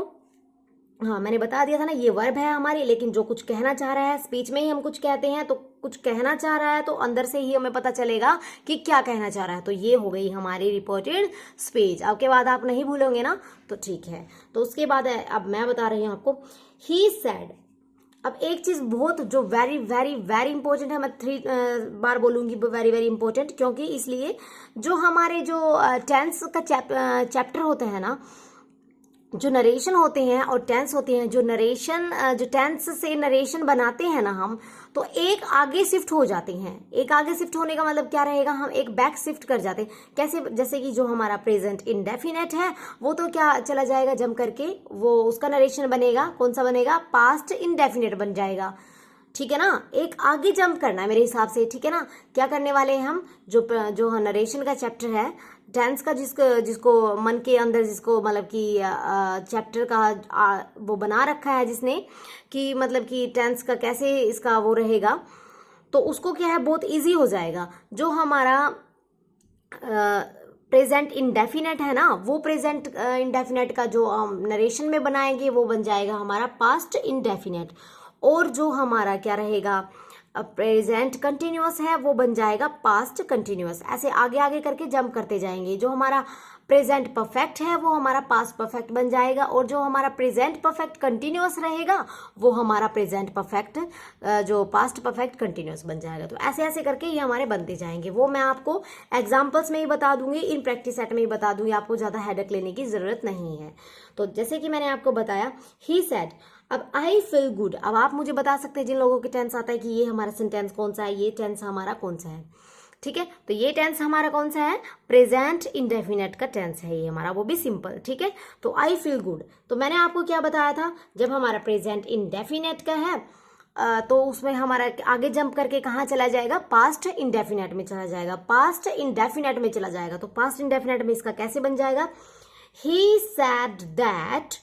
हाँ मैंने बता दिया था ना, ये वर्ब है हमारी, लेकिन जो कुछ कहना चाह रहा है, स्पीच में ही हम कुछ कहते हैं, तो कुछ कहना चाह रहा है तो अंदर से ही हमें पता चलेगा कि क्या कहना चाह रहा है। तो ये हो गई हमारी रिपोर्टेड स्पीच। अब के बाद आप नहीं भूलोगे ना, तो ठीक है। तो उसके बाद अब मैं बता रही हूँ आपको, ही सेड। अब एक चीज बहुत जो वेरी वेरी वेरी इंपॉर्टेंट है, मैं 3 बार बोलूंगी वेरी वेरी इंपॉर्टेंट, क्योंकि इसलिए जो हमारे जो टेंस का चैप्टर होते हैं ना, जो नरेशन होते हैं और टेंस होते हैं, जो नरेशन जो टेंस से नरेशन बनाते हैं ना हम, तो एक आगे शिफ्ट हो जाते हैं। एक आगे शिफ्ट होने का मतलब क्या रहेगा, हम एक बैक शिफ्ट कर जाते हैं। कैसे, जैसे कि जो हमारा प्रेजेंट इंडेफिनेट है वो तो क्या चला जाएगा जम करके, वो उसका नरेशन बनेगा, कौन सा बनेगा, पास्ट इंडेफिनेट बन जाएगा, ठीक है ना। एक आगे जंप करना है मेरे हिसाब से, ठीक है ना। क्या करने वाले हैं हम, जो नरेशन का चैप्टर है टेंस का, जिसको मन के अंदर, जिसको मतलब कि चैप्टर का वो बना रखा है जिसने, कि मतलब कि टेंस का कैसे इसका वो रहेगा, तो उसको क्या है बहुत इजी हो जाएगा। जो हमारा प्रेजेंट इंडेफिनेट है ना, वो प्रेजेंट इंडेफिनेट का जो नरेशन में बनाएंगे वो बन जाएगा हमारा पास्ट इंडेफिनेट, और जो हमारा क्या रहेगा प्रेजेंट कंटिन्यूअस है वो बन जाएगा पास्ट कंटिन्यूअस। ऐसे आगे आगे करके जंप करते जाएंगे। जो हमारा प्रेजेंट परफेक्ट है वो हमारा पास्ट परफेक्ट बन जाएगा, और जो हमारा प्रेजेंट परफेक्ट कंटिन्यूअस रहेगा वो हमारा प्रेजेंट परफेक्ट जो पास्ट परफेक्ट कंटिन्यूअस बन जाएगा। तो ऐसे ऐसे करके ये हमारे बनते जाएंगे। वो मैं आपको एग्जाम्पल्स में ही बता दूंगी, इन प्रैक्टिस सेट में ही बता दूंगी, आपको ज्यादा हेडेक लेने की जरूरत नहीं है। तो जैसे कि मैंने आपको बताया, ही सेड। अब आई फील गुड, अब आप मुझे बता सकते हैं जिन लोगों के टेंस आता है कि ये हमारा सेंटेंस कौन सा है, ये टेंस हमारा कौन सा है, ठीक है। तो ये टेंस हमारा कौन सा है, प्रेजेंट इंडेफिनेट का टेंस है ये हमारा, वो भी सिंपल, ठीक है। तो आई फील गुड, तो मैंने आपको क्या बताया था, जब हमारा प्रेजेंट इंडेफिनेट का है तो उसमें हमारा आगे जंप करके कहाँ चला जाएगा, पास्ट इंडेफिनेट में चला जाएगा, पास्ट इंडेफिनेट में चला जाएगा। तो पास्ट इंडेफिनेट में इसका कैसे बन जाएगा, he said that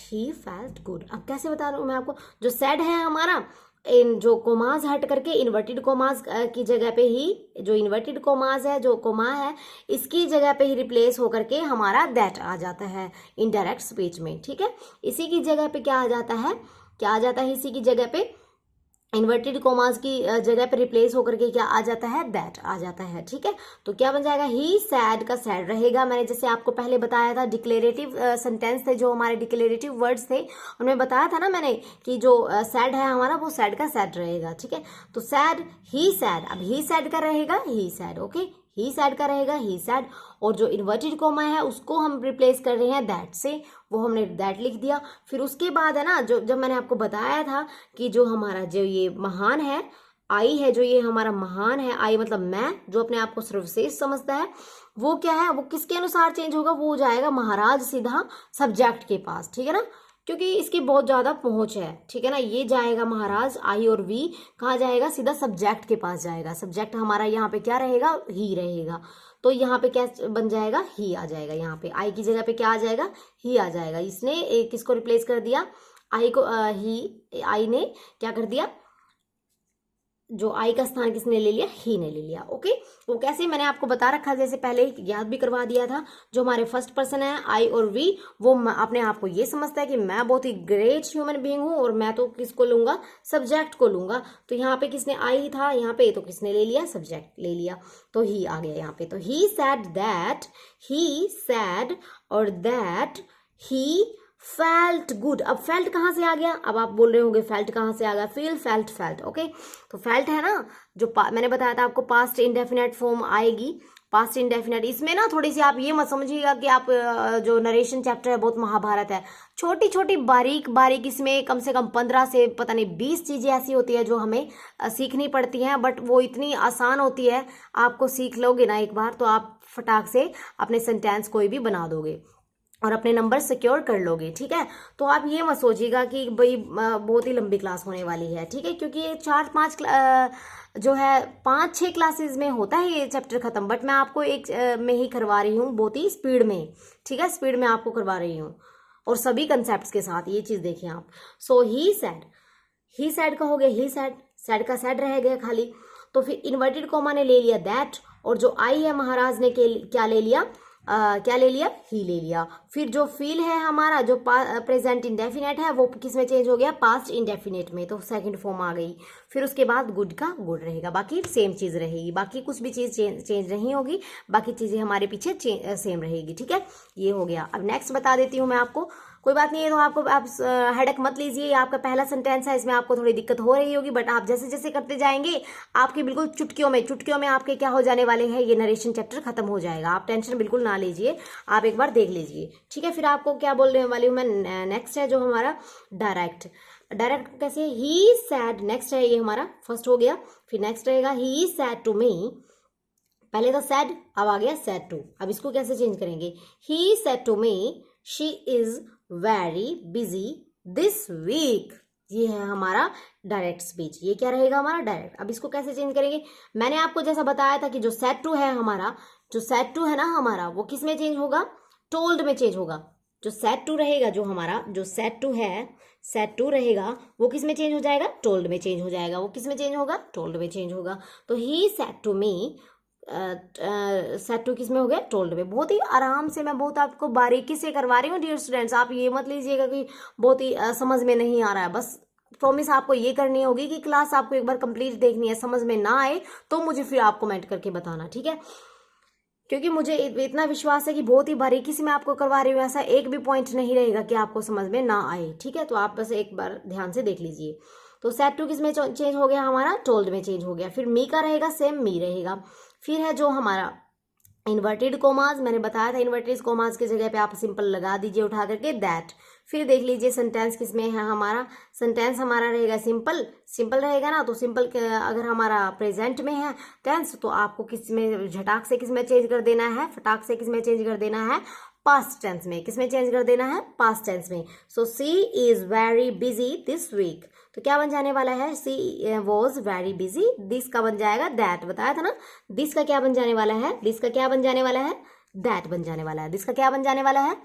he felt good. अब कैसे बता रहा हूं मैं आपको, जो सैड है हमारा, इन जो कोमाज हट करके इन्वर्टेड कोमाज की जगह पे ही, जो इन्वर्टेड कोमाज है, जो कोमा है, इसकी जगह पे ही रिप्लेस होकर के हमारा दैट आ जाता है इनडायरेक्ट स्पीच में, ठीक है। इसी की जगह पे क्या आ जाता है, इसी की जगह पे इन्वर्टेड कोमास की जगह पे रिप्लेस होकर के क्या आ जाता है, दैट आ जाता है, ठीक है। तो क्या बन जाएगा, ही सैड का सैड रहेगा। मैंने जैसे आपको पहले बताया था, डिक्लेरेटिव सेंटेंस थे जो हमारे डिक्लेरेटिव वर्ड्स थे, उनमें बताया था ना मैंने कि जो सैड है हमारा वो सैड का सैड रहेगा, ठीक है। तो सैड, ही सैड, अब ही सैड का रहेगा ही सैड, ओके, ही सैड का रहेगा ही सैड, और जो इन्वर्टेड कोमा है उसको हम रिप्लेस कर रहे हैं दैट से, वो हमने दैट लिख दिया। फिर उसके बाद है ना, जो जब मैंने आपको बताया था कि जो हमारा जो ये महान है, आई है, जो ये हमारा महान है, आई मतलब मैं, जो अपने आप को सर्वश्रेष्ठ समझता है, वो क्या है, वो किसके अनुसार चेंज होगा, वो हो जाएगा महाराज सीधा सब्जेक्ट के पास, ठीक है ना, क्योंकि इसकी बहुत ज्यादा पहुंच है, ठीक है ना। ये जाएगा महाराज, आई और वी कहाँ जाएगा, सीधा सब्जेक्ट के पास जाएगा। सब्जेक्ट हमारा यहाँ पे क्या रहेगा, ही रहेगा। तो तो यहाँ पे क्या बन जाएगा, ही आ जाएगा। यहाँ पे आई की जगह पे क्या आ जाएगा, ही आ जाएगा। इसने किसको रिप्लेस कर दिया, आई को, ही, आई ने क्या कर दिया, जो आई का स्थान किसने ले लिया, ही ने ले लिया। ओके, वो कैसे मैंने आपको बता रखा, जैसे पहले याद भी करवा दिया था। जो हमारे फर्स्ट पर्सन है आई और वी, वो अपने आप को ये समझता है कि मैं बहुत ही ग्रेट ह्यूमन बीइंग हूं और मैं तो किसको लूंगा, सब्जेक्ट को लूंगा। तो यहाँ पे किसने, आई था यहाँ पे, तो किसने ले लिया, सब्जेक्ट ले लिया, तो ही आ गया यहाँ पे। तो ही सैड दैट, ही सैड और दैट ही फेल्ट गुड। अब फेल्ट कहाँ से आ गया, अब आप बोल रहे होंगे फेल्ट कहाँ से आ गया, फील, फेल्ट, फेल्ट। ओके, तो फेल्ट है ना, जो मैंने बताया था आपको पास्ट इंडेफिनेट फॉर्म आएगी, पास्ट इंडेफिनेट। इसमें ना थोड़ी सी आप ये मत समझिएगा कि आप जो नरेशन चैप्टर है बहुत महाभारत है। छोटी छोटी बारीक बारीक इसमें कम से कम 15 से पता नहीं 20 चीजें ऐसी होती है जो हमें सीखनी पड़ती हैं, बट वो इतनी आसान होती है, आपको सीख लोगे ना एक बार तो आप फटाक से अपने सेंटेंस कोई भी बना दोगे और अपने नंबर सिक्योर कर लोगे। ठीक है, तो आप ये मत सोचिएगा कि भाई बहुत ही लंबी क्लास होने वाली है। ठीक है, क्योंकि ये 4-5 जो है 5-6 क्लासेस में होता है ये चैप्टर खत्म, बट मैं आपको एक में ही करवा रही हूँ, बहुत ही स्पीड में। ठीक है, स्पीड में आपको करवा रही हूँ और सभी कंसेप्ट के साथ, ये चीज देखिए आप। सो ही सैड का हो गया, ही सैड का सैड रह गया खाली। तो फिर इन्वर्टेड कॉमा ने ले लिया दैट, और जो आई है महाराज ने क्या ले लिया, क्या ले लिया, ही ले लिया। फिर जो फील है हमारा, जो प्रेजेंट इंडेफिनेट है, वो किस में चेंज हो गया, पास्ट इंडेफिनेट में, तो सेकंड फॉर्म आ गई। फिर उसके बाद गुड का गुड रहेगा, बाकी सेम चीज रहेगी, बाकी कुछ भी चीज चेंज नहीं होगी, बाकी चीजें हमारे पीछे सेम रहेगी। ठीक है, ये हो गया। अब नेक्स्ट बता देती हूँ मैं आपको, कोई बात नहीं है, तो आपको आप हेडक मत लीजिए, आपका पहला सेंटेंस है, इसमें आपको थोड़ी दिक्कत हो रही होगी, बट आप जैसे जैसे करते जाएंगे आपके बिल्कुल चुटकियों में आपके क्या हो जाने वाले हैं, ये नरेशन चैप्टर खत्म हो जाएगा। आप टेंशन बिल्कुल ना लीजिए, आप एक बार देख लीजिए। ठीक है, फिर आपको क्या बोलने वाली हूँ मैं, नेक्स्ट है जो हमारा डायरेक्ट कैसे, ही सैड, नेक्स्ट है ये हमारा फर्स्ट हो गया। फिर नेक्स्ट रहेगा ही सैड टू मी, पहले तो सैड, अब आ गया सैड टू। अब इसको कैसे चेंज करेंगे, he said to me she is very busy this week. ये है हमारा डायरेक्ट स्पीच, ये क्या रहेगा हमारा डायरेक्ट। अब इसको कैसे चेंज करेंगे, मैंने आपको जैसा बताया था कि जो सेट टू है हमारा, जो सेट टू है ना हमारा, वो किस में चेंज होगा, टोल्ड में चेंज होगा। जो सेट टू रहेगा, जो हमारा जो सेट टू है, सेट टू रहेगा, वो किस में चेंज हो जाएगा, टोल्ड में चेंज हो जाएगा। वो किस में चेंज होगा, टोल्ड में चेंज होगा। तो he said to me, said to किस में हो गया, टोल्ड में। बहुत ही आराम से मैं बहुत आपको बारीकी से करवा रही हूँ डियर स्टूडेंट्स, आप ये मत लीजिएगा कि बहुत ही समझ में नहीं आ रहा है। बस प्रॉमिस आपको ये करनी होगी कि क्लास आपको एक बार कंप्लीट देखनी है, समझ में ना आए तो मुझे फिर आप कमेंट करके बताना। ठीक है, क्योंकि मुझे इतना विश्वास है कि बहुत ही बारीकी से मैं आपको करवा रही हूँ, ऐसा एक भी पॉइंट नहीं रहेगा कि आपको समझ में ना आए। ठीक है, तो आप बस एक बार ध्यान से देख लीजिए। तो सेट टू किस में चेंज हो गया हमारा, टोल्ड में चेंज हो गया। फिर मी का रहेगा सेम, मी रहेगा। फिर है जो हमारा इन्वर्टेड कोमास, मैंने बताया था इन्वर्टेड कोमास की जगह पे आप सिंपल लगा दीजिए उठा करके दैट। फिर देख लीजिए सेंटेंस किस में है हमारा, सेंटेंस हमारा रहेगा सिंपल, सिंपल रहेगा ना। तो सिंपल अगर हमारा प्रेजेंट में है टेंस, तो आपको किस में झटाक से किस में चेंज कर देना है, फटाक से किस में चेंज कर देना है, पास्ट टेंस में। किस में चेंज कर देना है, पास्ट टेंस में। So she is very busy this week, तो क्या बन जाने वाला है, she was very busy. This का बन जाएगा दैट, बताया था ना। दिस का क्या बन जाने वाला है, दिस का क्या बन जाने वाला है, दैट बन जाने वाला है। दिस का क्या बन जाने वाला है,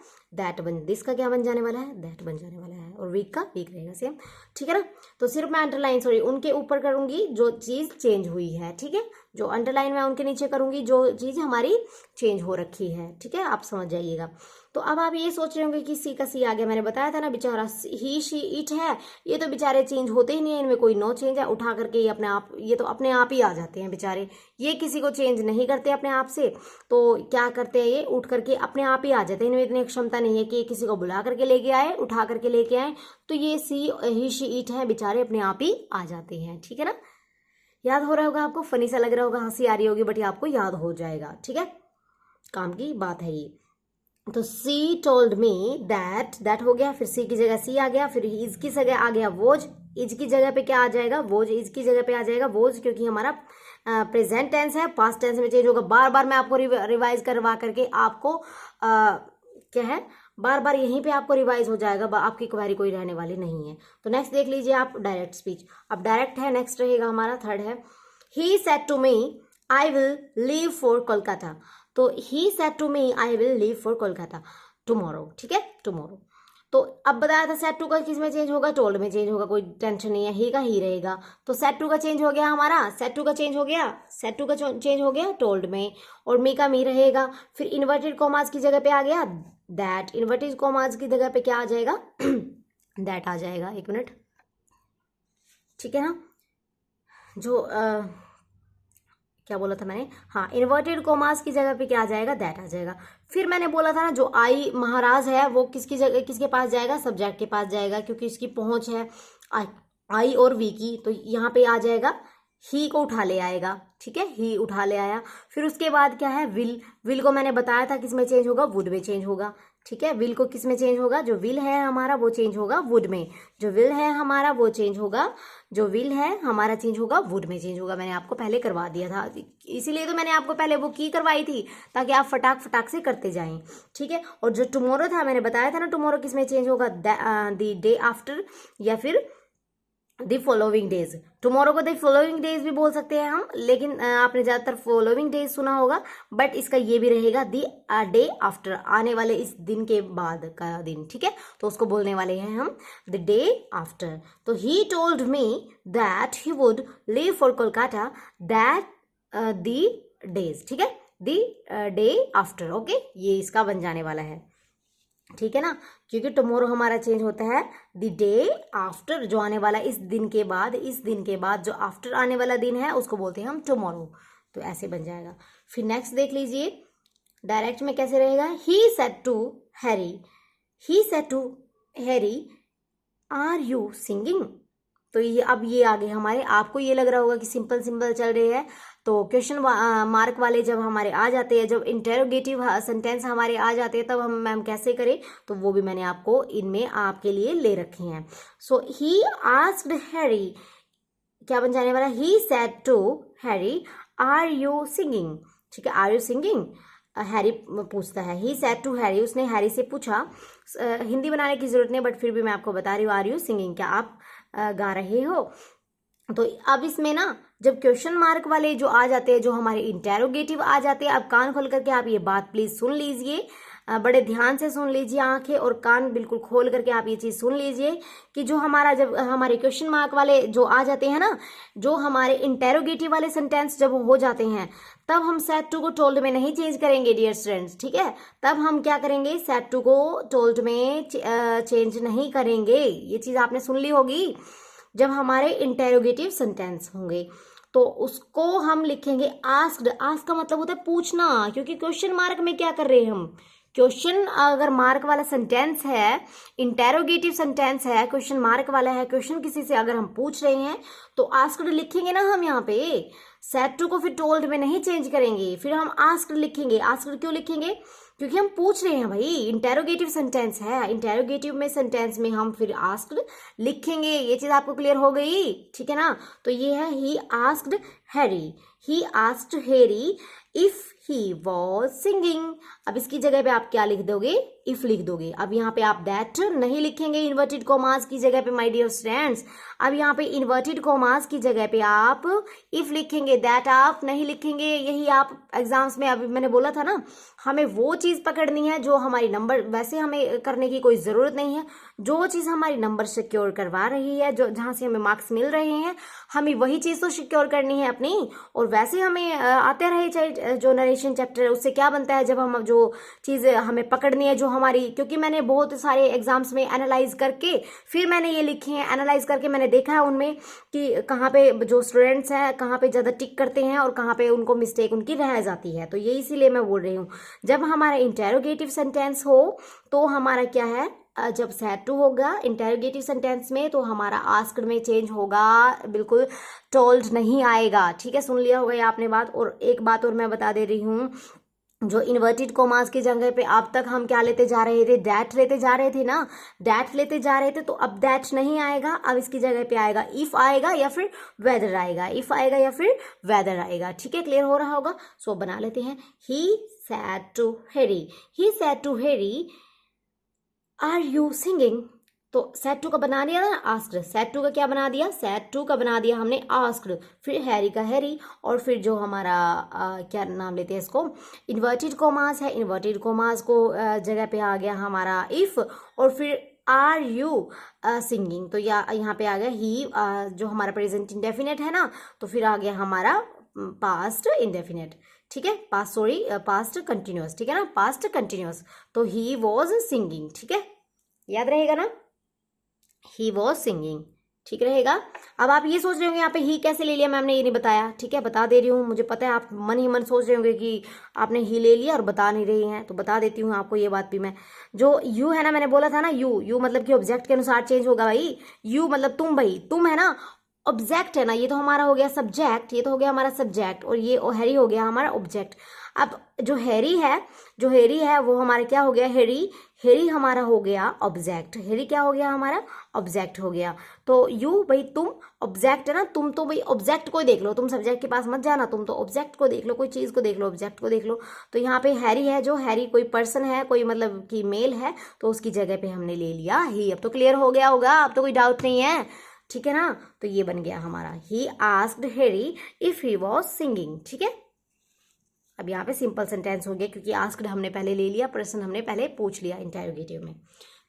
दिस का क्या बन जाने वाला है, दैट बन जाने वाला है। और वीक का वीक रहेगा सेम। ठीक है ना, तो सिर्फ मैं अंडरलाइन सॉरी उनके ऊपर करूंगी जो चीज चेंज हुई है। ठीक है, जो अंडरलाइन मैं उनके नीचे करूंगी जो चीज हमारी चेंज हो रखी है। ठीक है, आप समझ जाइएगा। तो अब आप ये सोच रहे होंगे कि सी का सी आ गया, मैंने बताया था ना बेचारा ही शी इट है, ये तो बेचारे चेंज होते ही नहीं है, इनमें कोई नो चेंज है, उठा करके ये अपने आप, ये तो अपने आप ही आ जाते हैं बेचारे, ये किसी को चेंज नहीं करते अपने आप से। तो क्या करते हैं, ये उठ करके अपने आप ही आ जाते हैं, इनमें इतनी क्षमता नहीं है कि ये किसी को बुला करके लेके आए, उठा करके लेके आए। तो ये सी ही शी इट है, बेचारे अपने आप ही आ जाते हैं। ठीक है ना, याद हो रहा होगा आपको, फनी सा लग रहा होगा, हंसी आ रही होगी, बट ये आपको याद हो जाएगा। ठीक है, काम की बात है ये। तो सी टोल्ड मी दैट हो गया, फिर सी की जगह सी आ गया, फिर इज की जगह आ गया वोज, इज की जगह पे क्या आ जाएगा, वोज, इज की जगह पे आ जाएगा वोज, क्योंकि हमारा प्रेजेंट टेंस है, पास्ट टेंस में चेंज होगा। बार बार मैं आपको रिवाइज करवा करके आपको क्या है, बार बार यहीं पे आपको रिवाइज हो जाएगा, आपकी क्वेरी कोई रहने वाली नहीं है। तो नेक्स्ट देख लीजिए आप, डायरेक्ट स्पीच। अब डायरेक्ट है, नेक्स्ट रहेगा हमारा थर्ड है, he said to me I will leave for Kolkata. तो he said to me I will leave for Kolkata tomorrow, ठीक है, टुमारो। तो अब बताया था सेड टू का किस में चेंज होगा, टोल्ड में चेंज होगा, कोई टेंशन नहीं है, ही का ही रहेगा। तो सेड टू का चेंज हो गया हमारा, सेड टू का चेंज हो गया, सेड टू का चेंज हो गया टोल्ड में, और मी का मी रहेगा। फिर इन्वर्टेड कॉमास की जगह पे आ गया दैट, इन्वर्टेड कॉमास की जगह पे क्या आ जाएगा दैट आ जाएगा। एक मिनट, ठीक है ना, जो क्या बोला था मैंने, हाँ, इन्वर्टेड कोमास की जगह पे क्या आ जाएगा, दैट आ जाएगा। फिर मैंने बोला था ना जो आई महाराज है वो किसकी जगह, किसके पास जाएगा, सब्जेक्ट के पास जाएगा, क्योंकि इसकी पहुंच है आई और वी की, तो यहाँ पे आ जाएगा ही को उठा ले आएगा, ठीक है, ही उठा ले आया। फिर उसके बाद क्या है, विल, विल को मैंने बताया था किस में चेंज होगा, वुड में चेंज होगा, ठीक है। विल को किस में चेंज होगा, जो विल है हमारा वो चेंज होगा वुड में, जो विल है हमारा वो चेंज होगा, जो विल है हमारा चेंज होगा वुड में चेंज होगा। मैंने आपको पहले करवा दिया था, इसीलिए तो मैंने आपको पहले वो की करवाई थी ताकि आप फटाक फटाक से करते जाएं, ठीक है। और जो टुमारो था मैंने बताया था ना, टुमारो किस में चेंज होगा, द डे आफ्टर या फिर द फॉलोइंग डेज। टुमारो को द फॉलोइंग डेज भी बोल सकते हैं हम, लेकिन आपने ज्यादातर फॉलोइंग डेज सुना होगा, बट इसका ये भी रहेगा द डे आफ्टर, आने वाले इस दिन के बाद का दिन, ठीक है, तो उसको बोलने वाले हैं हम द डे आफ्टर। तो he told me that he would leave for Kolkata that the days, ठीक है, द डे आफ्टर, ओके, ये इसका बन जाने वाला है, ठीक है ना, क्योंकि टुमारो हमारा चेंज होता है द डे आफ्टर, जो आने वाला इस दिन के बाद, इस दिन के बाद जो आफ्टर आने वाला दिन है उसको बोलते हैं हम टुमारो, तो ऐसे बन जाएगा। फिर नेक्स्ट देख लीजिए डायरेक्ट में कैसे रहेगा, he said to Harry, he said to Harry are you singing. तो ये अब ये आगे हमारे, आपको ये लग रहा होगा कि सिंपल सिंपल चल रही है, तो क्वेश्चन मार्क वाले जब हमारे आ जाते हैं, जब इंटेरोगेटिव सेंटेंस हमारे आ जाते हैं, तब हम मैम कैसे करें, तो वो भी मैंने आपको इनमें आपके लिए ले रखे हैं। सो ही आस्क्ड हैरी, क्या बन जाने वाला, he said to Harry are you singing, ठीक है, आर यू सिंगिंग, हैरी पूछता है, ही सेड टू हैरी, उसने हैरी से पूछा, हिंदी बनाने की जरूरत नहीं, बट फिर भी मैं आपको बता रही हूँ, आर यू सिंगिंग, क्या आप गा रहे हो। तो अब इसमें ना जब क्वेश्चन मार्क वाले जो आ जाते हैं, जो हमारे इंटेरोगेटिव आ जाते हैं, अब कान खोल करके आप ये बात प्लीज सुन लीजिए, बड़े ध्यान से सुन लीजिए, आंखें और कान बिल्कुल खोल करके आप ये चीज सुन लीजिए कि जो हमारा, जब हमारे क्वेश्चन मार्क वाले जो आ जाते हैं ना, जो हमारे इंटेरोगेटिव वाले सेंटेंस जब हो जाते हैं, तब हम सेड टू को टोल्ड में नहीं चेंज करेंगे डियर स्टूडेंट्स, ठीक है, तब हम क्या करेंगे, सेड टू को टोल्ड में चेंज नहीं करेंगे, ये चीज आपने सुन ली होगी। जब हमारे इंटेरोगेटिव सेंटेंस होंगे तो उसको हम लिखेंगे आस्क्ड, आस्क का मतलब होता है पूछना, क्योंकि क्वेश्चन मार्क में क्या कर रहे हैं हम, क्वेश्चन अगर मार्क वाला सेंटेंस है, इंटेरोगेटिव सेंटेंस है, क्वेश्चन मार्क वाला है, क्वेश्चन किसी से अगर हम पूछ रहे हैं तो आस्क्ड लिखेंगे ना हम यहाँ पे, सेड टू को फिर टोल्ड में नहीं चेंज करेंगे, फिर हम आस्क्ड लिखेंगे। आस्क्ड क्यों लिखेंगे, क्योंकि हम पूछ रहे हैं भाई, इंटेरोगेटिव सेंटेंस है, इंटेरोगेटिव में सेंटेंस में हम फिर आस्क्ड लिखेंगे। ये चीज आपको क्लियर हो गई, ठीक है ना। तो ये है he asked Harry, he asked Harry if he was singing. अब इसकी जगह पे आप क्या लिख दोगे, इफ लिख दोगे। अब यहाँ पे आप दैट नहीं लिखेंगे इन्वर्टेड कॉमास की जगह पे माय डियर स्टूडेंट्स, अब यहाँ पे इन्वर्टेड कॉमास की जगह पे आप इफ लिखेंगे, दैट आप नहीं लिखेंगे। यही आप एग्जाम्स में, अभी मैंने बोला था ना, हमें वो चीज पकड़नी है जो हमारी नंबर, वैसे हमें करने की कोई जरूरत नहीं है, जो चीज हमारी नंबर सिक्योर करवा रही है, जो जहां से हमें मार्क्स मिल रहे हैं, हमें वही चीज तो सिक्योर करनी है अपनी। और वैसे हमें आते रहे, चाहे जो नरेशन चैप्टर है, उससे क्या बनता है, जब हम जो चीज हमें पकड़नी है जो हमारी, क्योंकि मैंने बहुत सारे एग्जाम्स में एनालाइज करके फिर मैंने ये लिखे हैं, एनालाइज करके मैंने देखा है उनमें कि कहाँ पे जो स्टूडेंट्स हैं कहाँ पे ज्यादा टिक करते हैं और कहाँ पे उनको मिस्टेक उनकी रह जाती है। तो ये इसीलिए मैं बोल रही हूँ, जब हमारा इंटेरोगेटिव सेंटेंस हो तो हमारा क्या है, जब सेड टू होगा इंटेरोगेटिव सेंटेंस में तो हमारा आस्क्ड में चेंज होगा, बिल्कुल टोल्ड नहीं आएगा। ठीक है, सुन लिया होगा ये आपने बात। और एक बात और मैं बता दे रही हूँ, जो इन्वर्टेड कॉमास की जगह पे अब तक हम क्या लेते जा रहे थे, दैट लेते जा रहे थे ना, दैट लेते जा रहे थे, तो अब दैट नहीं आएगा, अब इसकी जगह पे आएगा इफ आएगा या फिर वेदर आएगा, इफ आएगा या फिर वेदर आएगा। ठीक है, क्लियर हो रहा होगा। सो बना लेते हैं, he said to Harry, he said to Harry are you singing, तो सेड टू का बना दिया ना आस्क्ड, सेड टू का क्या बना दिया, सेड टू का बना दिया हमने आस्क्ड, फिर हैरी का हैरी, और फिर जो हमारा क्या नाम लेते हैं इसको, इन्वर्टेड कोमास है, इन्वर्टेड कोमास को जगह पे आ गया हमारा इफ, और फिर आर यू सिंगिंग, तो यहाँ पे आ गया ही, जो हमारा प्रेजेंट इंडेफिनेट है ना, तो फिर आ गया हमारा पास्ट इंडेफिनेट, ठीक है, पास्ट कंटिन्यूअस, ठीक है ना, पास्ट कंटिन्यूअस, तो ही वॉज सिंगिंग, ठीक है, याद रहेगा ना, ही वॉज सिंगिंग, ठीक रहेगा। अब आप ये सोच रहे होंगे यहाँ पे ही कैसे ले लिया मैम ने, ये नहीं बताया, ठीक है, बता दे रही हूँ, मुझे पता है आप मन ही मन सोच रहे होंगे कि आपने ही ले लिया और बता नहीं रही हैं, तो बता देती हूँ आपको ये बात भी मैं। जो यू है ना, मैंने बोला था ना, यू मतलब कि ऑब्जेक्ट के अनुसार चेंज होगा भाई, यू मतलब तुम, भाई तुम है ना, ऑब्जेक्ट है ना, ये तो हमारा हो गया सब्जेक्ट, ये तो हो गया हमारा सब्जेक्ट, और ये हैरी हो गया हमारा ऑब्जेक्ट। अब जो हैरी है वो हमारा क्या हो गया, हैरी हमारा हो गया ऑब्जेक्ट, हैरी क्या हो गया हमारा ऑब्जेक्ट हो गया। तो यू भाई तुम ऑब्जेक्ट है ना, तुम तो भाई ऑब्जेक्ट को देख लो, तुम सब्जेक्ट के पास मत जाना, तुम तो ऑब्जेक्ट को देख लो, कोई चीज को देख लो, ऑब्जेक्ट को देख लो। तो यहाँ पे हैरी है, जो हैरी कोई पर्सन है, कोई मतलब कि मेल है, तो उसकी जगह पे हमने ले लिया ही। अब तो क्लियर हो गया होगा, अब तो कोई डाउट नहीं है, ठीक है ना। तो ये बन गया हमारा he asked Harry if he was singing, ठीक है। अब यहाँ पे सिंपल सेंटेंस हो गया, क्योंकि आस्क्ड हमने पहले ले लिया, प्रश्न हमने पहले पूछ लिया इंटरोगेटिव में,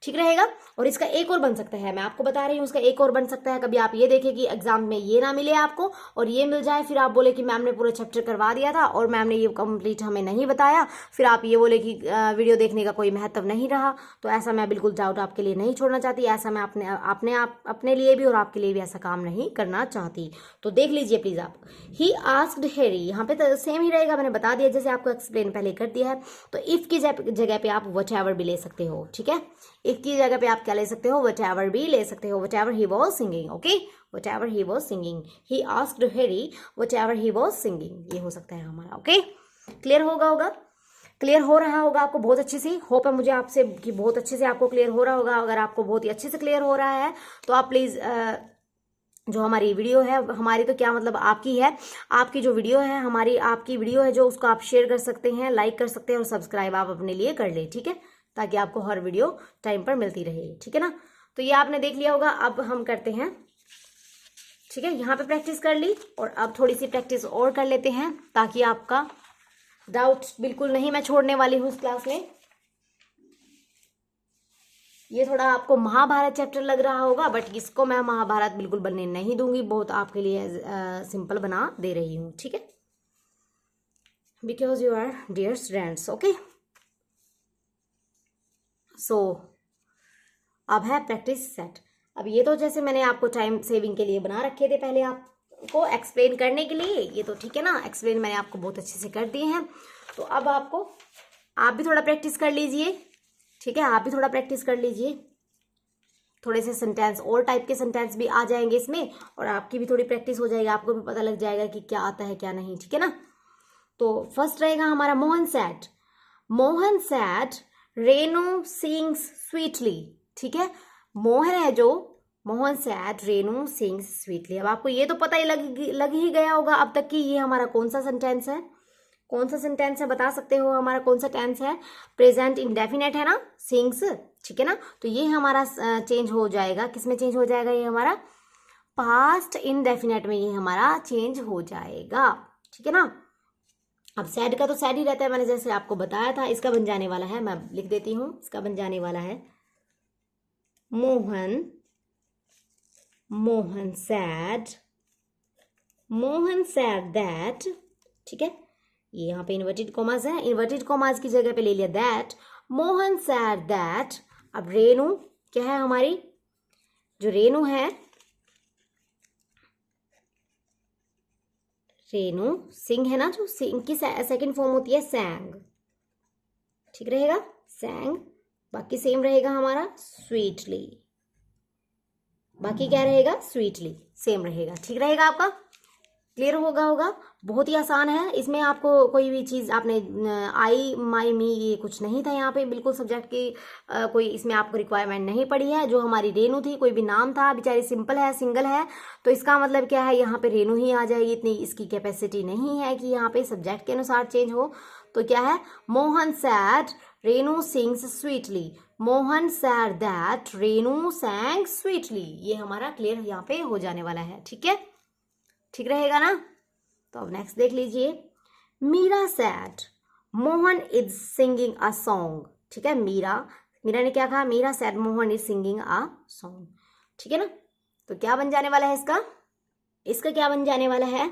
ठीक रहेगा। और इसका एक और बन सकता है, मैं आपको बता रही हूँ, इसका एक और बन सकता है। कभी आप ये देखें कि एग्जाम में ये ना मिले आपको और ये मिल जाए, फिर आप बोले कि मैम ने पूरा चैप्टर करवा दिया था और मैम ने ये कंप्लीट हमें नहीं बताया, फिर आप ये बोले कि वीडियो देखने का कोई महत्व नहीं रहा। तो ऐसा मैं बिल्कुल डाउट आपके लिए नहीं छोड़ना चाहती, ऐसा मैं अपने लिए भी और आपके लिए भी ऐसा काम नहीं करना चाहती। तो देख लीजिए प्लीज आप, ही आस्क्ड हैरी, यहाँ पे तो सेम ही रहेगा, मैंने बता दिया, जैसे आपको एक्सप्लेन पहले कर दिया है। तो इफ की जगह पे आप व्हाटएवर भी ले सकते हो, ठीक है, इफ की जगह पे आप क्या ले सकते हो, व्हाटएवर भी ले सकते हो, whatever he was singing, okay, whatever he was singing, he asked Harry whatever he was singing, ये हो सकता है हमारा, ओके। क्लियर होगा क्लियर हो रहा होगा आपको बहुत अच्छे से, होप है मुझे आपसे कि बहुत अच्छे से आपको क्लियर हो रहा होगा। अगर आपको बहुत ही अच्छे से क्लियर हो रहा है तो आप प्लीज जो हमारी वीडियो है, हमारी तो क्या मतलब आपकी है, आपकी जो वीडियो है, हमारी आपकी वीडियो है जो, उसको आप शेयर कर सकते हैं, लाइक कर सकते हैं और सब्सक्राइब आप अपने लिए कर ले, ठीक है, ताकि आपको हर वीडियो टाइम पर मिलती रहे, ठीक है ना। तो ये आपने देख लिया होगा। अब हम करते हैं, ठीक है, यहाँ पे प्रैक्टिस कर ली और अब थोड़ी सी प्रैक्टिस और कर लेते हैं, ताकि आपका डाउट बिल्कुल नहीं मैं छोड़ने वाली हूँ इस क्लास में। ये थोड़ा आपको महाभारत चैप्टर लग रहा होगा, बट इसको मैं महाभारत बिल्कुल बनने नहीं दूंगी, बहुत आपके लिए सिंपल बना दे रही हूँ, ठीक है, because you are dear students, okay. So अब है प्रैक्टिस सेट। अब ये तो जैसे मैंने आपको टाइम सेविंग के लिए बना रखे थे पहले आपको एक्सप्लेन करने के लिए, ये तो ठीक है ना, एक्सप्लेन मैंने आपको बहुत अच्छे से कर दिए हैं। तो अब आप भी थोड़ा प्रैक्टिस कर लीजिए, ठीक है, आप भी थोड़ा प्रैक्टिस कर लीजिए, थोड़े से सेंटेंस और टाइप के सेंटेंस भी आ जाएंगे इसमें, और आपकी भी थोड़ी प्रैक्टिस हो जाएगी, आपको भी पता लग जाएगा कि क्या आता है क्या नहीं, ठीक है ना। तो फर्स्ट रहेगा हमारा Mohan sad Renu sings sweetly, ठीक है, मोहन है जो, Mohan sad Renu sings sweetly. अब आपको ये तो पता ही लग ही गया होगा अब तक कि ये हमारा कौन सा सेंटेंस है, कौन सा सेंटेंस है, बता सकते हो हमारा कौन सा टेंस है, प्रेजेंट इंडेफिनेट है ना, सिंग्स, ठीक है ना। तो ये हमारा चेंज हो जाएगा, किसमें चेंज हो जाएगा, ये हमारा पास्ट इंडेफिनेट में ये हमारा चेंज हो जाएगा, ठीक है ना। अब सैड का तो सैड ही रहता है, मैंने जैसे आपको बताया था। इसका बन जाने वाला है, मैं लिख देती हूँ, इसका बन जाने वाला है मोहन सैड दैट, ठीक है, ये यहाँ पे इन्वर्टेड कॉमास है, इन्वर्टेड कॉमास की जगह पे ले लिया दैट, मोहन सैड दैट। अब रेनू क्या है हमारी, जो रेनू है, रेनू सिंग है ना, जो सिंग की सेकंड फॉर्म होती है सैंग, ठीक रहेगा, सैंग। बाकी सेम रहेगा हमारा स्वीटली, बाकी क्या रहेगा, स्वीटली सेम रहेगा, ठीक रहेगा, आपका क्लियर होगा। बहुत ही आसान है, इसमें आपको कोई भी चीज़ आपने आई माई मी ये कुछ नहीं था यहाँ पे, बिल्कुल सब्जेक्ट की कोई इसमें आपको रिक्वायरमेंट नहीं पड़ी है। जो हमारी रेनू थी, कोई भी नाम था, बेचारी सिंपल है, सिंगल है, तो इसका मतलब क्या है, यहाँ पे रेनू ही आ जाएगी, इतनी इसकी कैपेसिटी नहीं है कि यहाँ पे सब्जेक्ट के अनुसार चेंज हो। तो क्या है, Mohan sad Renu sings sweetly, Mohan sad that Renu सैंग sweetly. ये हमारा क्लियर यहाँ पे हो जाने वाला है, ठीक है, ठीक रहेगा ना। तो अब नेक्स्ट देख लीजिए, Meera said Mohan is singing a song. ठीक है, मीरा ने क्या कहा, Meera said Mohan is singing a song. ठीक है ना, तो क्या बन जाने वाला है इसका क्या बन जाने वाला है,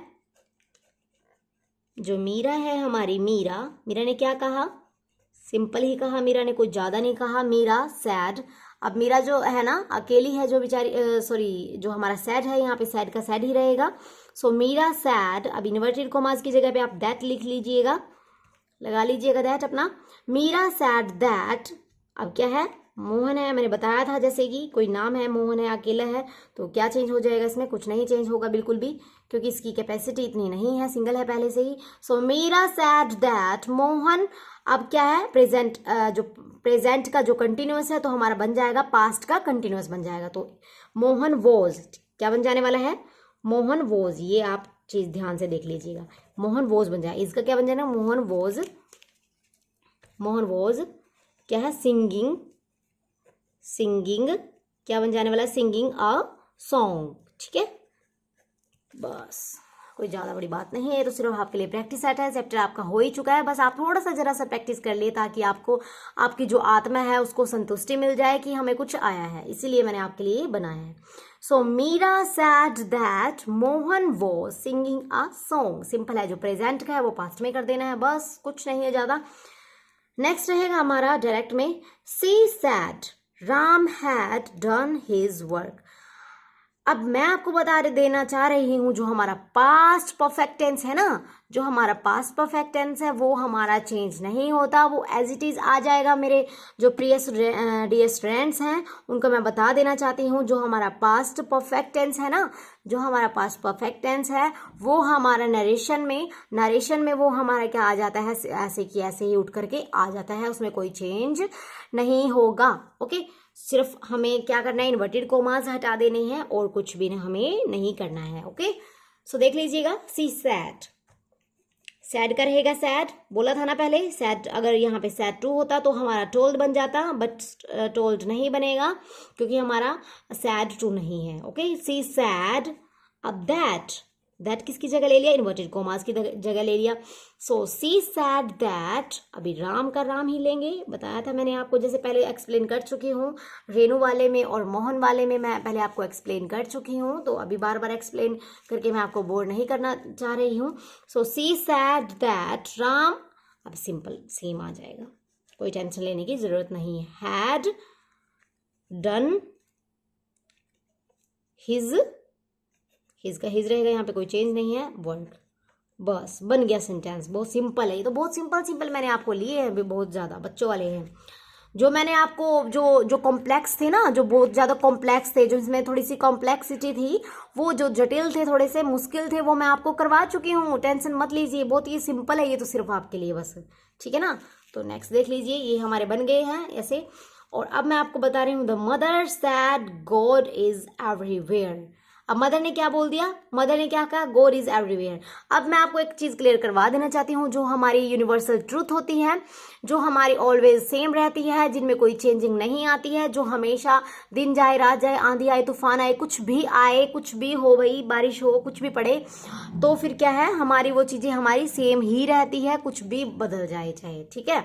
जो मीरा है हमारी, मीरा ने क्या कहा, सिंपल ही कहा मीरा ने, कुछ ज्यादा नहीं कहा, मीरा सैड। अब मीरा जो है ना अकेली है, जो बेचारी सॉरी जो हमारा सैड है, यहाँ पे सैड का सैड ही रहेगा। सो मीरा सैड, अब इन्वर्टेड कॉमास की जगह पे आप दैट लिख लीजिएगा, लगा लीजिएगा दैट अपना। मीरा सैड दैट, अब क्या है, मोहन है, मैंने बताया था जैसे कि कोई नाम है, मोहन है, अकेला है, तो क्या चेंज हो जाएगा इसमें, कुछ नहीं चेंज होगा बिल्कुल भी, क्योंकि इसकी कैपेसिटी इतनी नहीं है, सिंगल है पहले से ही। सो मीरा सैड दैट मोहन, अब क्या है, प्रेजेंट, जो प्रेजेंट का जो कंटिन्यूअस है तो हमारा बन जाएगा पास्ट का कंटिन्यूअस बन जाएगा। तो मोहन वॉज क्या बन जाने वाला है, मोहन वॉज, ये आप चीज ध्यान से देख लीजिएगा, मोहन वॉज बन जाएगा। इसका क्या बन जाएगा, मोहन वॉज क्या है, सिंगिंग क्या बन जाने वाला है, सिंगिंग अ सॉन्ग। ठीक है, बस कोई ज़्यादा बड़ी बात नहीं है, तो सिर्फ आपके लिए प्रैक्टिस सेट है, चैप्टर आपका हो ही चुका है, बस आप थोड़ा सा जरा सा प्रैक्टिस कर लिए ताकि आपको आपकी जो आत्मा है उसको संतुष्टि मिल जाए कि हमें कुछ आया है, इसीलिए मैंने आपके लिए बनाया है। So Meera said that Mohan was singing a song, simple है, जो प्रेजेंट का है वो पास्ट में कर देना है, बस कुछ नहीं है ज़्यादा। नेक्स्ट रहेगा हमारा डायरेक्ट में, she said Ram had done his work. अब मैं आपको बता देना चाह रही हूं, जो हमारा पास्ट परफेक्ट टेंस है ना, जो हमारा पास्ट परफेक्ट टेंस है वो हमारा चेंज नहीं होता, वो एज इट इज आ जाएगा। मेरे जो डियर स्टूडेंट्स हैं उनको मैं बता देना चाहती हूँ, जो हमारा पास्ट परफेक्ट टेंस है ना, जो हमारा पास्ट परफेक्ट टेंस है वो हमारा नरेशन में वो हमारा क्या आ जाता है, ऐसे कि ऐसे ही उठ करके आ जाता है, उसमें कोई चेंज नहीं होगा। ओके, सिर्फ हमें क्या करना है, इन्वर्टेड कोमास हटा देने हैं और कुछ भी हमें नहीं करना है। ओके, सो देख लीजिएगा, सी सैड का रहेगा, सैड बोला था ना पहले, सैड अगर यहाँ पे सैड टू होता तो हमारा टोल्ड बन जाता, बट टोल्ड नहीं बनेगा क्योंकि हमारा सैड टू नहीं है। ओके, सी सैड, अब दैट किसकी जगह ले लिया, इन्वर्टेड कोमास की जगह ले लिया। सो सी सैड दैट, अभी राम का राम ही लेंगे, बताया था मैंने आपको, जैसे पहले एक्सप्लेन कर चुकी हूँ, रेनू वाले में और मोहन वाले में मैं पहले आपको एक्सप्लेन कर चुकी हूँ, तो अभी बार बार एक्सप्लेन करके मैं आपको बोर नहीं करना चाह रही हूँ। सो सी सैड दैट राम, अब सिंपल सेम आ जाएगा, कोई टेंशन लेने की जरूरत नहीं है, हैड डन हिज का हिज रहेगा, यहाँ पे कोई चेंज नहीं है, वर्क, बस बन गया सेंटेंस। बहुत सिंपल है ये तो, बहुत सिंपल मैंने आपको लिए हैं, अभी बहुत ज़्यादा बच्चों वाले हैं। जो मैंने आपको जो कॉम्प्लेक्स थे ना, जो बहुत ज़्यादा कॉम्प्लेक्स थे, जो इसमें थोड़ी सी कॉम्प्लेक्सिटी थी, वो जो जटिल थे, थोड़े से मुश्किल थे, वो मैं आपको करवा चुकी हूँ, टेंशन मत लीजिए, बहुत ही सिंपल है ये तो, सिर्फ आपके लिए बस। ठीक है ना, तो नेक्स्ट देख लीजिए, ये हमारे बन गए हैं ऐसे। और अब मैं आपको बता रही हूँ, the mother sad God is everywhere. अब मदर ने क्या बोल दिया, मदर ने क्या कहा, गॉड इज एवरीवेयर। अब मैं आपको एक चीज क्लियर करवा देना चाहती हूँ, जो हमारी यूनिवर्सल ट्रूथ होती है, जो हमारी ऑलवेज सेम रहती है, जिनमें कोई चेंजिंग नहीं आती है, जो हमेशा दिन जाए रात जाए, आंधी आए तूफान आए, कुछ भी आए, कुछ भी हो, भाई बारिश हो, कुछ भी पड़े, तो फिर क्या है, हमारी वो चीजें हमारी सेम ही रहती है, कुछ भी बदल जाए चाहे। ठीक है,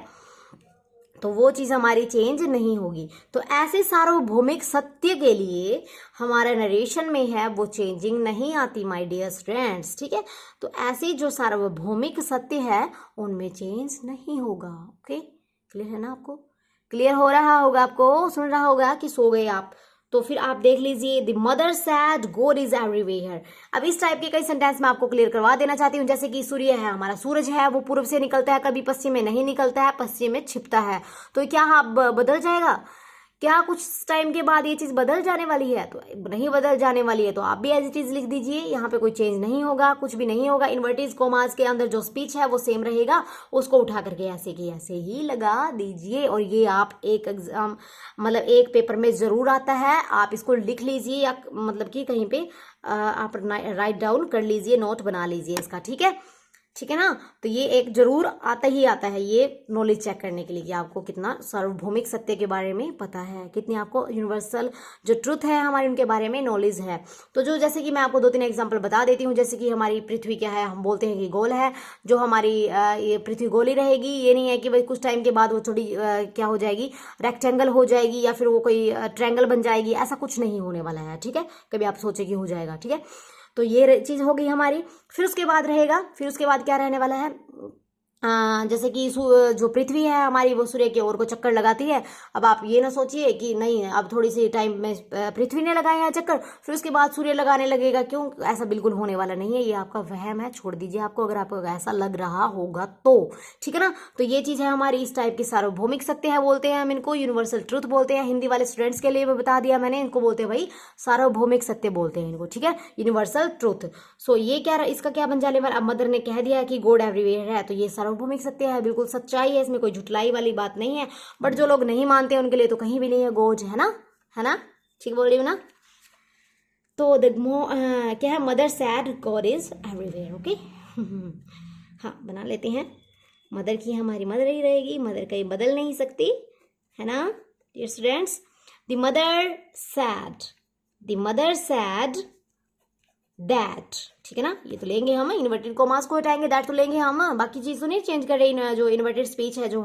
तो वो चीज़ हमारी चेंज नहीं होगी। तो ऐसे सार्वभौमिक सत्य के लिए हमारा नरेशन में है वो चेंजिंग नहीं आती माय डियर स्टूडेंट्स। ठीक है, तो ऐसे जो सार्वभौमिक सत्य है उनमें चेंज नहीं होगा। ओके, क्लियर है ना आपको, क्लियर हो रहा होगा आपको, सुन रहा होगा कि सो गए आप, तो फिर आप देख लीजिए, the mother sad God is everywhere. अब इस टाइप के कई सेंटेंस मैं आपको क्लियर करवा देना चाहती हूँ, जैसे कि सूर्य है, हमारा सूरज है, वो पूर्व से निकलता है, कभी पश्चिम में नहीं निकलता है, पश्चिम में छिपता है, तो क्या आप बदल जाएगा, क्या कुछ टाइम के बाद ये चीज बदल जाने वाली है, तो नहीं बदल जाने वाली है, तो आप भी एज इट इज लिख दीजिए, यहाँ पे कोई चेंज नहीं होगा, कुछ भी नहीं होगा, इन्वर्टेड कोमास के अंदर जो स्पीच है वो सेम रहेगा, उसको उठा करके ऐसे की ऐसे ही लगा दीजिए। और ये आप एक एग्जाम मतलब एक पेपर में जरूर आता है, आप इसको लिख लीजिए, या मतलब कि कहीं पे आप राइट डाउन कर लीजिए, नोट बना लीजिए इसका। ठीक है, ठीक है ना। तो ये एक जरूर आता ही आता है ये नॉलेज चेक करने के लिए कि आपको कितना सार्वभौमिक सत्य के बारे में पता है, कितनी आपको यूनिवर्सल जो ट्रुथ है हमारी उनके बारे में नॉलेज है। तो जो जैसे कि मैं आपको 2-3 एग्जांपल बता देती हूँ। जैसे कि हमारी पृथ्वी क्या है, हम बोलते हैं कि गोल है, जो हमारी ये पृथ्वी गोल ही रहेगी। ये नहीं है कि भाई कुछ टाइम के बाद वो थोड़ी क्या हो जाएगी, रेक्टेंगल हो जाएगी या फिर वो कोई ट्रायंगल बन जाएगी, ऐसा कुछ नहीं होने वाला है। ठीक है, कभी आप सोचे कि हो जाएगा। ठीक है, तो ये चीज हो गई हमारी। फिर उसके बाद रहेगा, फिर उसके बाद क्या रहने वाला है, जैसे कि जो पृथ्वी है हमारी वो सूर्य की ओर को चक्कर लगाती है। अब आप ये ना सोचिए कि नहीं अब थोड़ी सी टाइम में पृथ्वी ने लगाया है चक्कर फिर उसके बाद सूर्य लगाने लगेगा, क्यों, ऐसा बिल्कुल होने वाला नहीं है। ये आपका वहम है, छोड़ दीजिए आपको, अगर आपको ऐसा लग रहा होगा तो। ठीक है ना, तो ये चीज है हमारी इस टाइप की सार्वभौमिक सत्य है, बोलते हैं हम इनको, यूनिवर्सल ट्रुथ बोलते हैं। हिंदी वाले स्टूडेंट्स के लिए भी बता दिया मैंने, इनको बोलते हैं भाई सार्वभौमिक सत्य बोलते हैं इनको। ठीक है, यूनिवर्सल ट्रुथ। सो ये क्या, इसका क्या बन जाने वाला, अब मदर ने कह दिया है कि गॉड एवरीवेयर है, तो ये सार्वभौमिक सत्य है, बिल्कुल सच्चाई है, इसमें कोई झुटलाई वाली बात नहीं है। बट जो लोग नहीं मानते हैं उनके लिए तो कहीं भी नहीं है गॉड, है ना, है ना, ठीक बोल रही हूँ ना। तो क्या है, mother sad God is everywhere. Okay, हाँ बना लेते हैं। मदर की हमारी मदर ही रहेगी, मदर कहीं बदल नहीं सकती, है ना dear students. The mother said that, ठीक है ना, ये तो लेंगे हम, इन्वर्टेड कॉमास को हटाएंगे, दैट तो लेंगे हम, बाकी चीज तो नहीं चेंज कर रहे। जो इन्वर्टेड स्पीच है, जो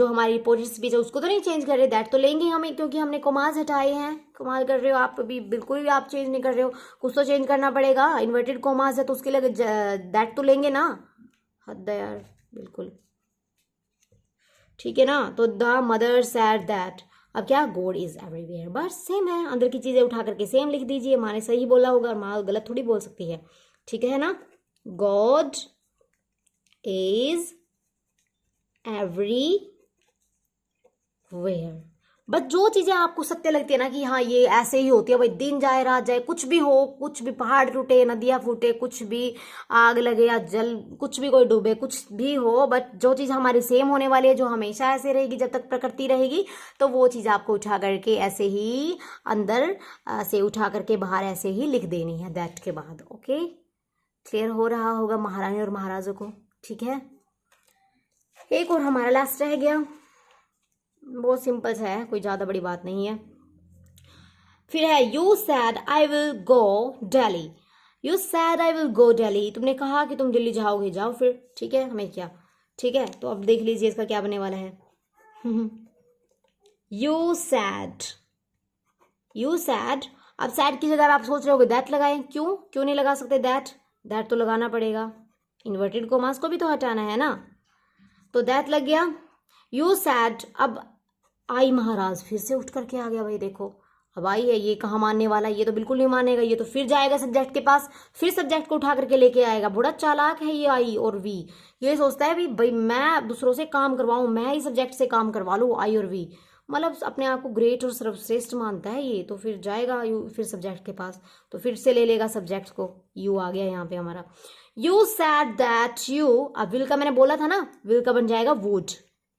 हमारी पोएट्री स्पीच है उसको तो नहीं चेंज कर रहे, दैट तो लेंगे हमें, क्योंकि हमने कॉमास हटाए हैं। कमाल कर रहे हो आप, अभी बिल्कुल भी आप चेंज नहीं कर रहे हो, कुछ तो चेंज करना पड़ेगा। इन्वर्टेड कॉमास है तो उसके लिए दैट तो लेंगे ना, हद है यार बिल्कुल। ठीक है ना, तो द मदर सैड दैट, अब क्या, गॉड इज एवरीवेयर, बस सेम है, अंदर की चीजें उठा करके सेम लिख दीजिए। माँ ने सही बोला होगा, माँ गलत थोड़ी बोल सकती है। ठीक है ना, गॉड इज एवरीवेयर। बस जो चीजें आपको सत्य लगती है ना कि हाँ ये ऐसे ही होती है, भाई दिन जाए रात जाए, कुछ भी हो, कुछ भी पहाड़ टूटे, नदियां फूटे, कुछ भी आग लगे या जल, कुछ भी कोई डूबे, कुछ भी हो, बट जो चीज हमारी सेम होने वाली है, जो हमेशा ऐसे रहेगी जब तक प्रकृति रहेगी, तो वो चीज आपको उठा करके ऐसे ही अंदर से उठा करके बाहर ऐसे ही लिख देनी है दैट के बाद। ओके, क्लियर हो रहा होगा महारानी और महाराजों को। ठीक है, एक और हमारा लास्ट रह गया, बहुत सिंपल सा है, कोई ज्यादा बड़ी बात नहीं है। फिर है you sad I will go Delhi. You sad I will go Delhi, तुमने कहा कि तुम दिल्ली जाओगे, जाओ फिर। ठीक है, हमें क्या, ठीक है, तो अब देख लीजिए इसका क्या बनने वाला है। यू सैड, अब सैड की जगह आप सोच रहे हो दैट लगाएं, क्यों नहीं लगा सकते दैट तो लगाना पड़ेगा, इन्वर्टेड कॉमास को भी तो हटाना है ना, तो दैट लग गया। यू सैड, अब आई महाराज फिर से उठ करके आ गया, भाई देखो अब आई है, ये कहाँ मानने वाला है, ये तो बिल्कुल नहीं मानेगा, ये तो फिर जाएगा सब्जेक्ट के पास, फिर सब्जेक्ट को उठा करके लेके आएगा। बड़ा चालाक है ये आई और वी, ये सोचता है भाई मैं दूसरों से काम करवाऊं, मैं ही सब्जेक्ट से काम करवा लूं, आई और वी, मतलब अपने आप को ग्रेट और सर्वश्रेष्ठ मानता है ये, तो फिर जाएगा यू फिर सब्जेक्ट के पास, तो फिर से ले लेगा सब्जेक्ट को। यू आ गया यहाँ पे हमारा। यू सैड दैट यू, अब विल का मैंने बोला था ना, विल का बन जाएगा वुड,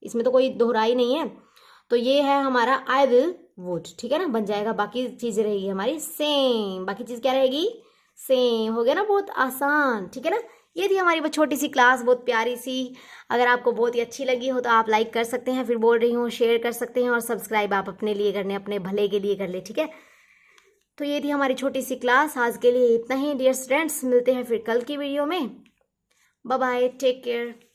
इसमें तो कोई दोहराई नहीं है, तो ये है हमारा आई विल वुड। ठीक है ना, बन जाएगा, बाकी चीजें रहेगी हमारी सेम, बाकी चीज क्या रहेगी, सेम। हो गया ना, बहुत आसान। ठीक है ना, ये थी हमारी वो छोटी सी क्लास, बहुत प्यारी सी। अगर आपको बहुत ही अच्छी लगी हो तो आप लाइक कर सकते हैं, फिर बोल रही हूँ शेयर कर सकते हैं, और सब्सक्राइब आप अपने लिए करने, अपने भले के लिए कर ले। ठीक है, तो ये थी हमारी छोटी सी क्लास, आज के लिए इतना ही डियर स्टूडेंट्स, मिलते हैं फिर कल की वीडियो में। Bye bye, take care.